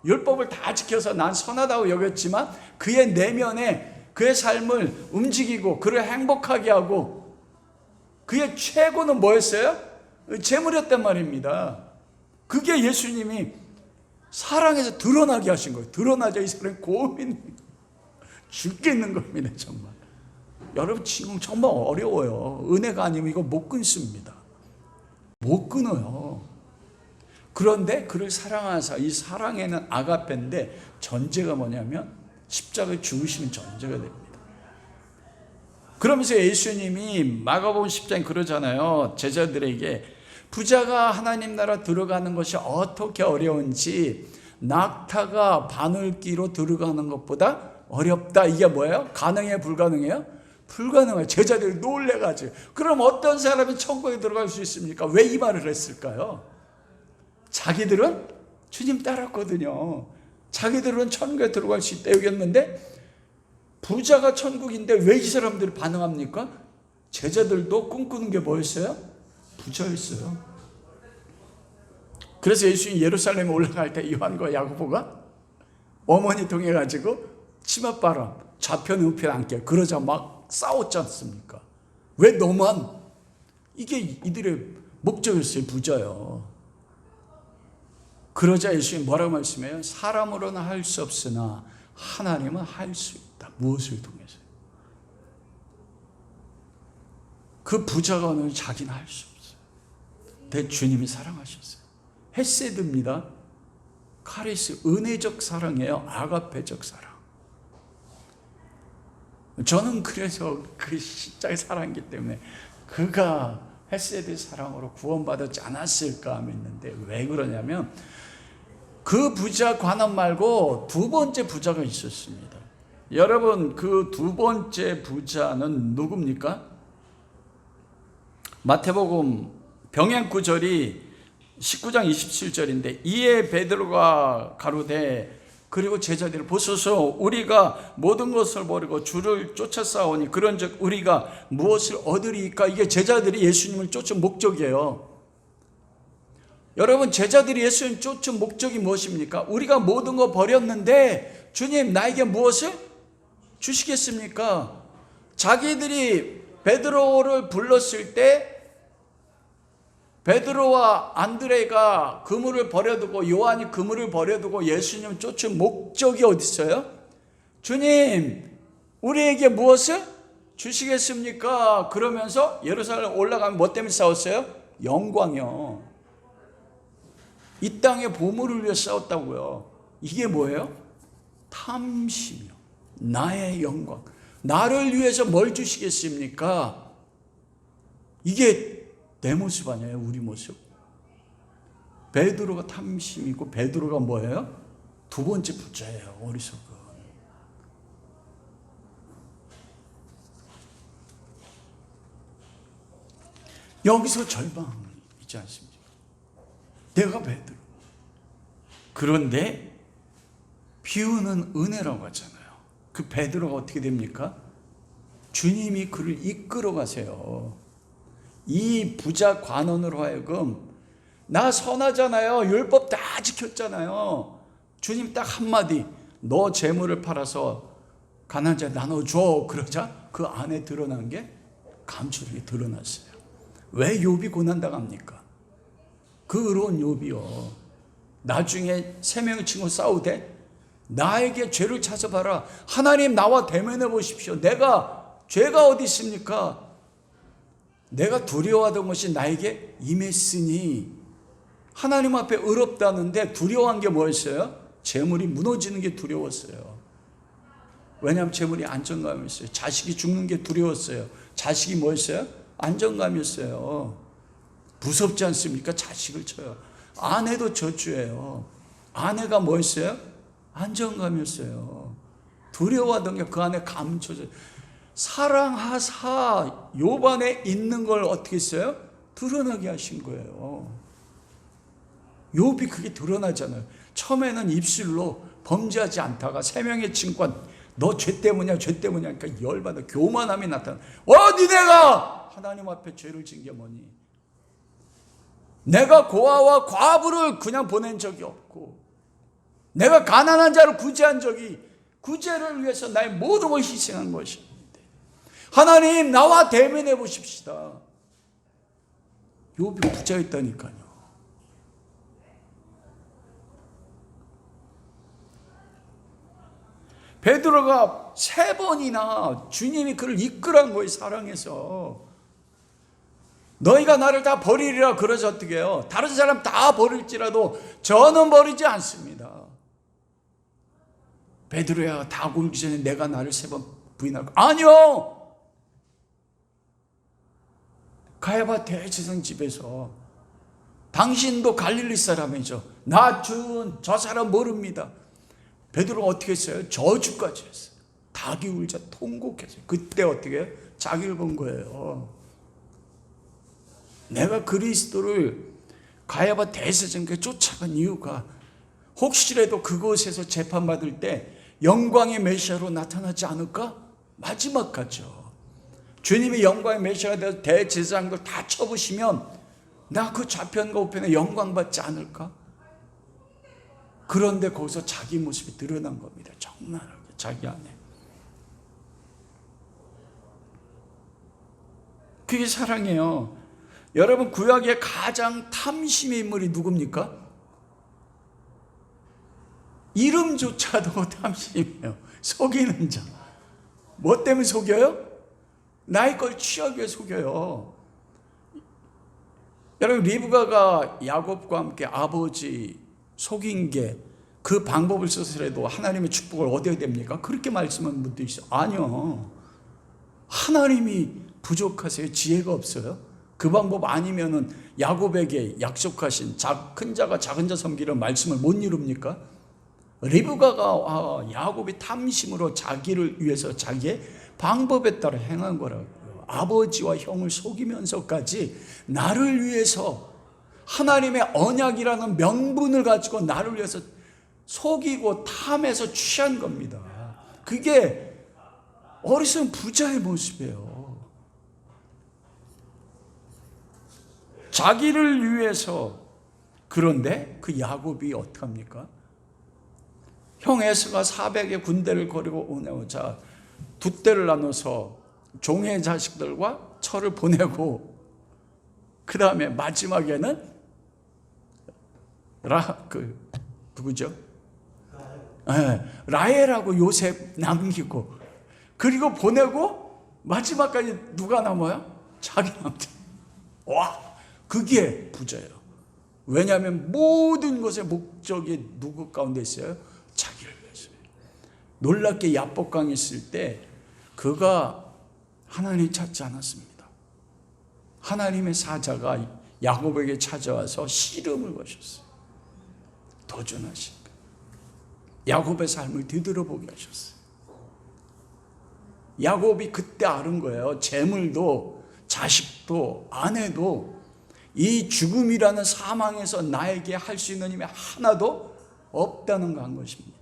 율법을 다 지켜서 난 선하다고 여겼지만 그의 내면에 그의 삶을 움직이고 그를 행복하게 하고 그의 최고는 뭐였어요? 재물이었단 말입니다. 그게 예수님이 사랑해서 드러나게 하신 거예요. 드러나자 이 사람이 고민 죽겠는 겁니다. 정말. 여러분, 지금 정말 어려워요. 은혜가 아니면 이거 못 끊습니다. 못 끊어요. 그런데 그를 사랑하사, 이 사랑에는 아가페인데 전제가 뭐냐면 십자가에 죽으시는 전제가 됩니다. 그러면서 예수님이 마가복음 10장에 그러잖아요. 제자들에게 부자가 하나님 나라 들어가는 것이 어떻게 어려운지 낙타가 바늘기로 들어가는 것보다 어렵다. 이게 뭐예요? 가능해요? 불가능해요? 불가능해요. 제자들이 놀래가지고. 그럼 어떤 사람이 천국에 들어갈 수 있습니까? 왜 이 말을 했을까요? 자기들은 주님 따랐거든요. 자기들은 천국에 들어갈 수 있다 여겼는데 부자가 천국인데 왜 이 사람들이 반응합니까? 제자들도 꿈꾸는 게 뭐였어요? 부자였어요. 그래서 예수님이 예루살렘에 올라갈 때 요한과 야고보가 어머니 통해가지고 치맛바람 좌편 우편 앉게 그러자 막 싸웠지 않습니까? 왜 너만? 이게 이들의 목적이었어요. 부자요. 그러자 예수님이 뭐라고 말씀해요? 사람으로는 할 수 없으나 하나님은 할 수 있다. 무엇을 통해서? 그 부자가 오늘 자기는 할 수 없어요. 내 주님이 사랑하셨어요. 헤세드입니다. 카리스, 은혜적 사랑이에요. 아가페적 사랑. 저는 그래서 그 십자가의 사랑이기 때문에 그가 헤세드 사랑으로 구원받았지 않았을까 믿는데, 왜 그러냐면 그 부자 관원 말고 두 번째 부자가 있었습니다. 여러분, 그 두 번째 부자는 누굽니까? 마태복음 병행 구절이 19장 27절인데 이에 베드로가 가로되 그리고 제자들을 보소서 우리가 모든 것을 버리고 주를 쫓아 싸우니 그런즉 우리가 무엇을 얻으리까? 이게 제자들이 예수님을 쫓은 목적이에요. 여러분, 제자들이 예수님 쫓은 목적이 무엇입니까? 우리가 모든 거 버렸는데 주님 나에게 무엇을 주시겠습니까? 자기들이 베드로를 불렀을 때 베드로와 안드레가 그물을 버려두고 요한이 그물을 버려두고 예수님 쫓은 목적이 어디 있어요? 주님 우리에게 무엇을 주시겠습니까? 그러면서 예루살렘 올라가면 뭐 때문에 싸웠어요? 영광이요. 이 땅의 보물을 위해 싸웠다고요. 이게 뭐예요? 탐심이요. 나의 영광. 나를 위해서 뭘 주시겠습니까? 이게 내 모습 아니에요? 우리 모습. 베드로가 탐심이고 베드로가 뭐예요? 두 번째 부자예요. 어리석은. 여기서 절망이 있지 않습니까? 내가 베드로. 그런데 비유는 은혜라고 하잖아요. 그 베드로가 어떻게 됩니까? 주님이 그를 이끌어 가세요. 이 부자 관원으로 하여금 나 선하잖아요. 율법 다 지켰잖아요. 주님 딱 한마디 너 재물을 팔아서 가난한 자 나눠줘. 그러자 그 안에 드러난 게 감추는 게 드러났어요. 왜 욥이 고난당합니까? 그 의로운 욥이요. 나중에 세 명의 친구 싸우되 나에게 죄를 찾아봐라. 하나님 나와 대면해 보십시오. 내가 죄가 어디 있습니까? 내가 두려워하던 것이 나에게 임했으니. 하나님 앞에 의롭다는데 두려워한 게 뭐였어요? 재물이 무너지는 게 두려웠어요. 왜냐하면 재물이 안정감이었어요. 자식이 죽는 게 두려웠어요. 자식이 뭐였어요? 안정감이었어요. 무섭지 않습니까? 자식을 쳐요. 아내도 저주예요. 아내가 뭐였어요? 안정감이었어요. 두려워하던 게 그 안에 감춰져요. 사랑하사 욥 안에 있는 걸 어떻게 했어요? 드러나게 하신 거예요. 욥이 그게 드러나잖아요. 처음에는 입술로 범죄하지 않다가 세 명의 친구가 너 죄 때문이야 죄 때문이야 그러니까 열받아 교만함이 나타나. 니네가 하나님 앞에 죄를 진 게 뭐니? 내가 고아와 과부를 그냥 보낸 적이 없고 내가 가난한 자를 구제한 적이 구제를 위해서 나의 모든 걸 희생한 것이 하나님 나와 대면해 보십시다. 욥이 부자였다니까요. 베드로가 3번이나 주님이 그를 이끌어간 거예요. 사랑해서. 너희가 나를 다 버리리라 그러지 어떻게 해요? 다른 사람 다 버릴지라도 저는 버리지 않습니다. 베드로야 다 굴기 전에 내가 나를 3번 부인할 거 아니요. 가야바 대제사장 집에서 당신도 갈릴리 사람이죠. 나 준 저 사람 모릅니다. 베드로가 어떻게 했어요? 저주까지 했어요. 닭이 울자 통곡했어요. 그때 어떻게 해요? 자기를 본 거예요. 내가 그리스도를 가야바 대제사장께 쫓아간 이유가 혹시라도 그곳에서 재판받을 때 영광의 메시아로 나타나지 않을까? 마지막까지요. 주님이 영광의 메시아가 되어서 대제사장들 다 쳐부시면 나 그 좌편과 우편에 영광 받지 않을까? 그런데 거기서 자기 모습이 드러난 겁니다. 적나라하게 자기 안에. 그게 사랑이에요. 여러분, 구약의 가장 탐심의 인물이 누굽니까? 이름조차도 탐심이에요. 속이는 자. 뭐 때문에 속여요? 나의 걸 취하기 위해 속여요. 여러분, 리브가가 야곱과 함께 아버지 속인 게 그 방법을 써서라도 하나님의 축복을 얻어야 됩니까? 그렇게 말씀하는 분도 있어요. 아니요. 하나님이 부족하세요? 지혜가 없어요? 그 방법 아니면은 야곱에게 약속하신 큰 자가 작은 자 섬기는 말씀을 못 이룹니까? 리브가가 야곱이 탐심으로 자기를 위해서 자기의 방법에 따라 행한 거라고요. 아버지와 형을 속이면서까지 나를 위해서 하나님의 언약이라는 명분을 가지고 나를 위해서 속이고 탐해서 취한 겁니다. 그게 어리석은 부자의 모습이에요. 자기를 위해서. 그런데 그 야곱이 어떡합니까? 형 에서가 400의 군대를 거리고 오자 두 때를 나눠서 종의 자식들과 철을 보내고 그 다음에 마지막에는 누구죠? 라헬하고 요셉 남기고 그리고 보내고 마지막까지 누가 남아요? 자기 남자. 와, 그게 부자예요. 왜냐하면 모든 것의 목적이 누구 가운데 있어요? 자기를 위해서. 놀랍게 야복강에 있을 때 그가 하나님 찾지 않았습니다. 하나님의 사자가 야곱에게 찾아와서 씨름을 거셨어요. 도전하신 거. 야곱의 삶을 뒤돌아보게 하셨어요. 야곱이 그때 아는 거예요. 재물도 자식도 아내도 이 죽음이라는 사망에서 나에게 할 수 있는 힘이 하나도 없다는 거 한 것입니다.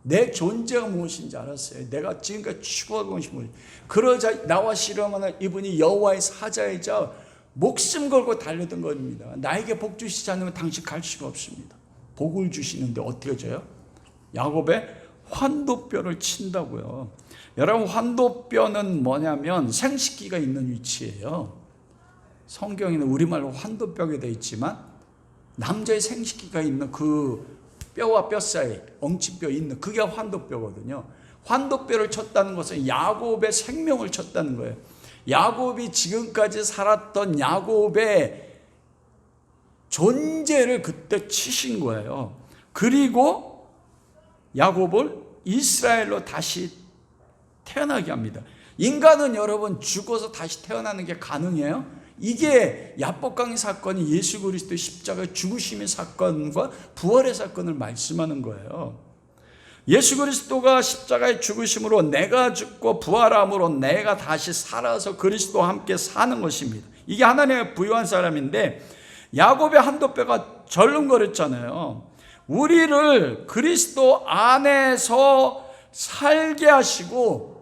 내 존재가 무엇인지 알았어요. 내가 지금까지 추구하고 있는 것이 그러자 나와 씨름하는 이분이 여호와의 사자이자 목숨 걸고 달려든 겁니다. 나에게 복 주시지 않으면 당신 갈 수가 없습니다. 복을 주시는데 어떻게 줘요? 야곱의 환도뼈를 친다고요. 여러분, 환도뼈는 뭐냐면 생식기가 있는 위치예요. 성경에는 우리말로 환도뼈가 되어 있지만 남자의 생식기가 있는 그 뼈와 뼈 사이 엉치뼈 있는 그게 환도뼈거든요. 환도뼈를 쳤다는 것은 야곱의 생명을 쳤다는 거예요. 야곱이 지금까지 살았던 야곱의 존재를 그때 치신 거예요. 그리고 야곱을 이스라엘로 다시 태어나게 합니다. 인간은 여러분 죽어서 다시 태어나는 게 가능해요? 이게 야복강의 사건이 예수 그리스도의 십자가의 죽으심의 사건과 부활의 사건을 말씀하는 거예요. 예수 그리스도가 십자가의 죽으심으로 내가 죽고 부활함으로 내가 다시 살아서 그리스도와 함께 사는 것입니다. 이게 하나님의 부유한 사람인데 야곱의 한도뼈가 절름거렸잖아요. 우리를 그리스도 안에서 살게 하시고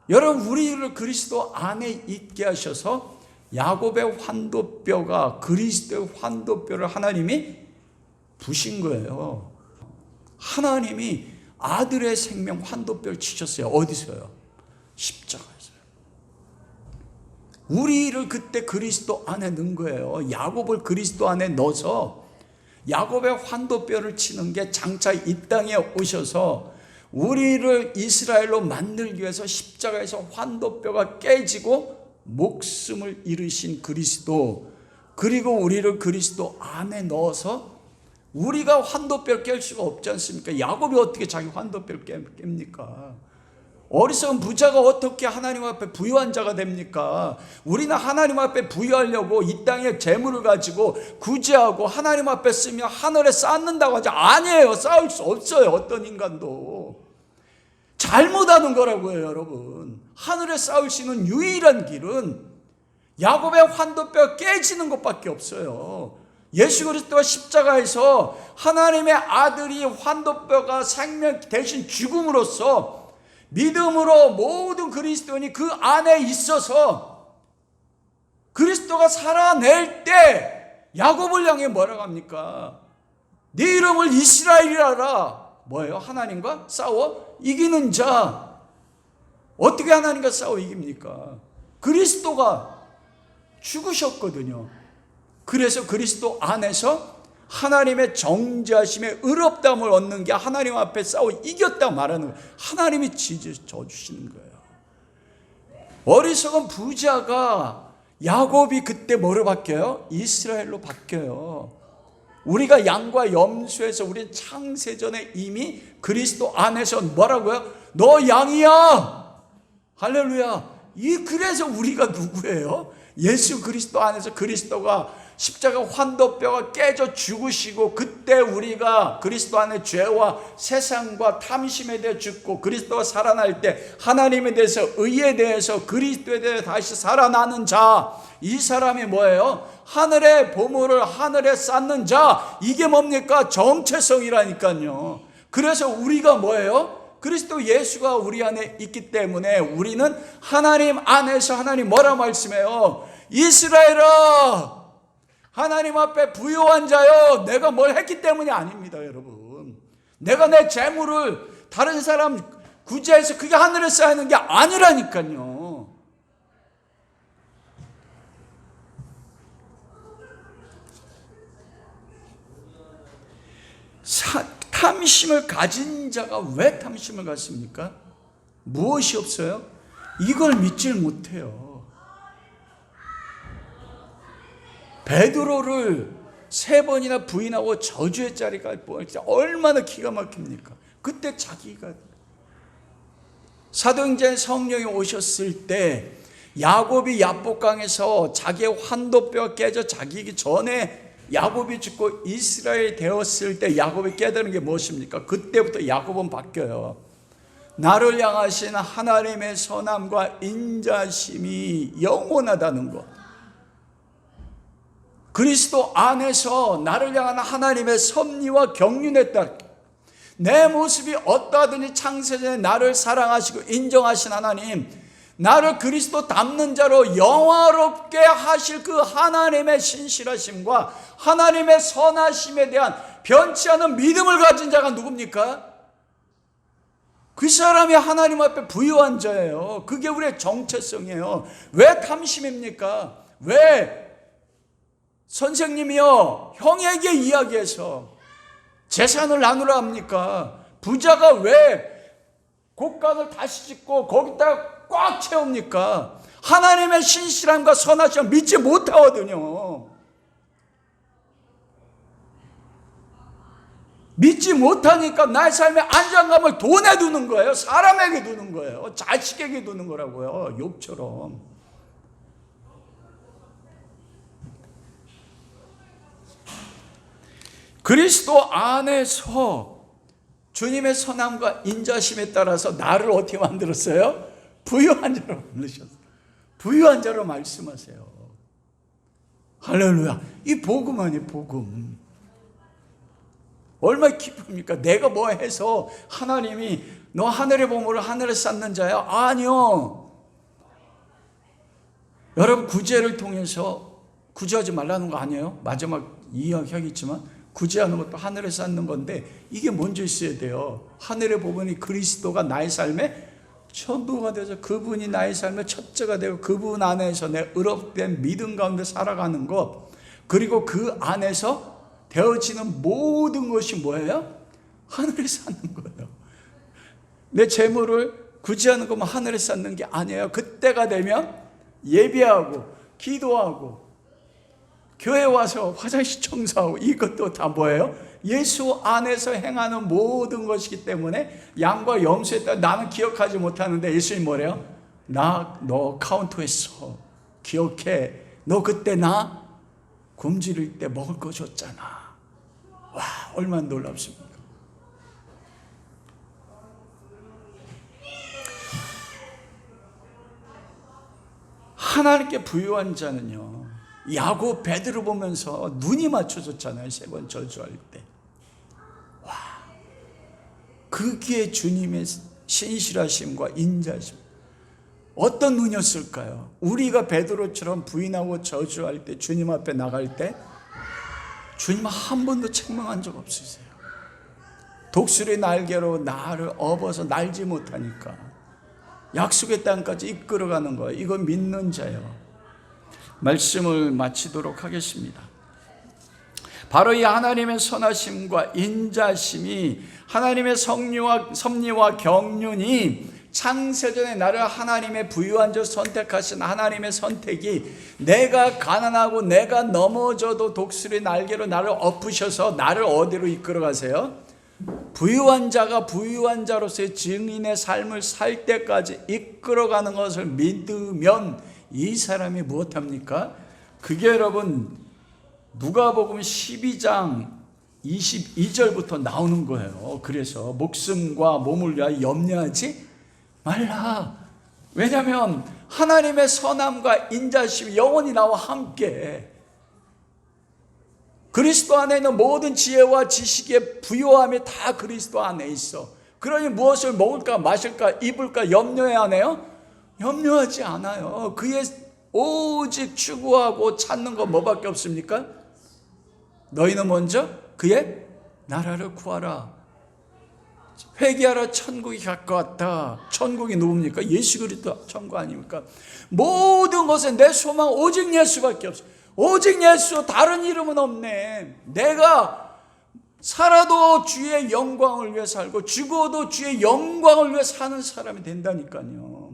여러분 우리를 그리스도 안에 있게 하셔서 야곱의 환도뼈가 그리스도의 환도뼈를 하나님이 부신 거예요. 하나님이 아들의 생명 환도뼈를 치셨어요. 어디서요? 십자가에서요. 우리를 그때 그리스도 안에 넣은 거예요. 야곱을 그리스도 안에 넣어서 야곱의 환도뼈를 치는 게 장차 이 땅에 오셔서 우리를 이스라엘로 만들기 위해서 십자가에서 환도뼈가 깨지고 목숨을 잃으신 그리스도, 그리고 우리를 그리스도 안에 넣어서 우리가 환도뼈를 깰 수가 없지 않습니까? 야곱이 어떻게 자기 환도뼈를 깹니까? 어리석은 부자가 어떻게 하나님 앞에 부유한 자가 됩니까? 우리는 하나님 앞에 부유하려고 이 땅에 재물을 가지고 구제하고 하나님 앞에 쓰면 하늘에 쌓는다고 하지. 아니에요. 쌓을 수 없어요. 어떤 인간도. 잘못하는 거라고요, 여러분. 하늘에 쌓을 수 있는 유일한 길은 야곱의 환도뼈가 깨지는 것밖에 없어요. 예수 그리스도가 십자가에서 하나님의 아들이 환도뼈가 생명 대신 죽음으로써 믿음으로 모든 그리스도인이 그 안에 있어서 그리스도가 살아낼 때 야곱을 향해 뭐라고 합니까? 네 이름을 이스라엘이라. 뭐예요? 하나님과 싸워 이기는 자. 어떻게 하나님과 싸워 이깁니까? 그리스도가 죽으셨거든요. 그래서 그리스도 안에서 하나님의 정죄하심의 의롭다함을 얻는 게 하나님 앞에 싸워 이겼다 말하는 거예요. 하나님이 져주시는 거예요. 어리석은 부자가 야곱이 그때 뭐로 바뀌어요? 이스라엘로 바뀌어요. 우리가 양과 염소에서 우리 창세전에 이미 그리스도 안에서 뭐라고요? 너 양이야. 할렐루야. 그래서 우리가 누구예요? 예수 그리스도 안에서 그리스도가 십자가 환도뼈가 깨져 죽으시고 그때 우리가 그리스도 안에 죄와 세상과 탐심에 대해 죽고 그리스도가 살아날 때 하나님에 대해서 의에 대해서 그리스도에 대해 다시 살아나는 자. 이 사람이 뭐예요? 하늘의 보물을 하늘에 쌓는 자. 이게 뭡니까? 정체성이라니까요. 그래서 우리가 뭐예요? 그리스도 예수가 우리 안에 있기 때문에 우리는 하나님 안에서 하나님 뭐라 말씀해요? 이스라엘아, 하나님 앞에 부유한 자요. 내가 뭘 했기 때문이 아닙니다, 여러분. 내가 내 재물을 다른 사람 구제해서 그게 하늘에 쌓이는 게 아니라니까요. 탐심을 가진 자가 왜 탐심을 갖습니까? 무엇이 없어요? 이걸 믿질 못해요. 베드로를 3번이나 부인하고 저주의 자리가 얼마나 기가 막힙니까? 그때 자기가 사도행전에 성령이 오셨을 때 야곱이 야복강에서 자기의 환도뼈가 깨져 자기기 전에 야곱이 죽고 이스라엘이 되었을 때 야곱이 깨달은 게 무엇입니까? 그때부터 야곱은 바뀌어요. 나를 향하신 하나님의 선함과 인자심이 영원하다는 것. 그리스도 안에서 나를 향한 하나님의 섭리와 경륜했다. 내 모습이 어떠하든지 창세전에 나를 사랑하시고 인정하신 하나님, 나를 그리스도 닮는 자로 영화롭게 하실 그 하나님의 신실하심과 하나님의 선하심에 대한 변치 않은 믿음을 가진 자가 누굽니까? 그 사람이 하나님 앞에 부유한 자예요. 그게 우리의 정체성이에요. 왜 탐심입니까? 왜 선생님이요 형에게 이야기해서 재산을 나누라 합니까? 부자가 왜 곡간을 다시 짓고 거기다가 꽉 채웁니까? 하나님의 신실함과 선하심을 믿지 못하거든요. 믿지 못하니까 나의 삶의 안정감을 돈에 두는 거예요. 사람에게 두는 거예요. 자식에게 두는 거라고요. 욥처럼. 그리스도 안에서 주님의 선함과 인자심에 따라서 나를 어떻게 만들었어요? 부유한 자로 만드셨어요. 부유한 자로 말씀하세요. 할렐루야. 이 복음 아니에요, 복음. 얼마나 기쁩니까? 내가 뭐 해서 하나님이 너 하늘의 보물을 하늘에 쌓는 자야? 아니요. 여러분 구제를 통해서 구제하지 말라는 거 아니에요? 마지막 이야기하겠지만 구제하는 것도 하늘에 쌓는 건데 이게 먼저 있어야 돼요. 하늘의 보물이 그리스도가 나의 삶에 전부가 돼서 그분이 나의 삶의 첫째가 되고 그분 안에서 내 의롭된 믿음 가운데 살아가는 것, 그리고 그 안에서 되어지는 모든 것이 뭐예요? 하늘에 쌓는 거예요. 내 재물을 구제하는 것만 하늘에 쌓는 게 아니에요. 그때가 되면 예배하고 기도하고 교회 와서 화장실 청소하고 이것도 다 뭐예요? 예수 안에서 행하는 모든 것이기 때문에 양과 염소했다. 나는 기억하지 못하는데 예수님 뭐래요? 너 카운트했어. 기억해. 너 그때 나 굶주릴 때 먹을 거 줬잖아. 와, 얼마나 놀랍습니까? 하나님께 부유한 자는요, 야곱 베드로 보면서 눈이 맞춰졌잖아요. 3번 저주할 때. 와, 그게 주님의 신실하심과 인자심. 어떤 눈이었을까요? 우리가 베드로처럼 부인하고 저주할 때, 주님 앞에 나갈 때 주님 한 번도 책망한 적 없으세요. 독수리 날개로 나를 업어서 날지 못하니까 약속의 땅까지 이끌어가는 거예요. 이거 믿는 자요. 말씀을 마치도록 하겠습니다. 바로 이 하나님의 선하심과 인자심이, 하나님의 섭리와 경륜이 창세전에 나를 하나님의 부유한 자 선택하신 하나님의 선택이, 내가 가난하고 내가 넘어져도 독수리 날개로 나를 엎으셔서 나를 어디로 이끌어 가세요? 부유한 자가 부유한 자로서의 증인의 삶을 살 때까지 이끌어가는 것을 믿으면 이 사람이 무엇합니까? 그게 여러분 누가복음 12장 22절부터 나오는 거예요. 그래서 목숨과 몸을 위하여 염려하지 말라. 왜냐하면 하나님의 선함과 인자심이 영원히 나와 함께, 그리스도 안에 있는 모든 지혜와 지식의 부요함이 다 그리스도 안에 있어. 그러니 무엇을 먹을까 마실까 입을까 염려해야 하네요? 염려하지 않아요. 그의 오직 추구하고 찾는 거 뭐밖에 없습니까? 너희는 먼저 그의 나라를 구하라. 회개하라, 천국이 가까웠다. 천국이 누굽니까? 예수 그리스도 천국 아닙니까? 모든 것에 내 소망 오직 예수밖에 없어. 오직 예수, 다른 이름은 없네. 내가 살아도 주의 영광을 위해 살고 죽어도 주의 영광을 위해 사는 사람이 된다니까요.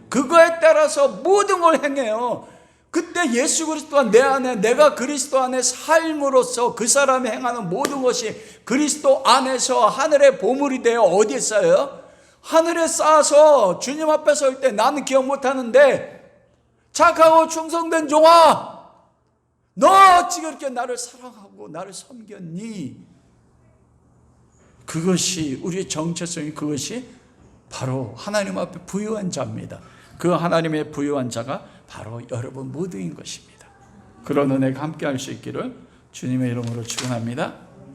그거에 따라서 모든 걸 행해요. 그때 예수 그리스도가 내 안에, 내가 그리스도 안에 삶으로써 그 사람이 행하는 모든 것이 그리스도 안에서 하늘의 보물이 되어 어디에 쌓여요? 하늘에 쌓아서 주님 앞에 설 때 나는 기억 못하는데, 착하고 충성된 종아, 너 어찌 그렇게 나를 사랑하고 나를 섬겼니? 그것이 우리의 정체성이, 그것이 바로 하나님 앞에 부유한 자입니다. 그 하나님의 부유한 자가 바로 여러분 모두인 것입니다. 그런 은혜가 함께 할 수 있기를 주님의 이름으로 축원합니다.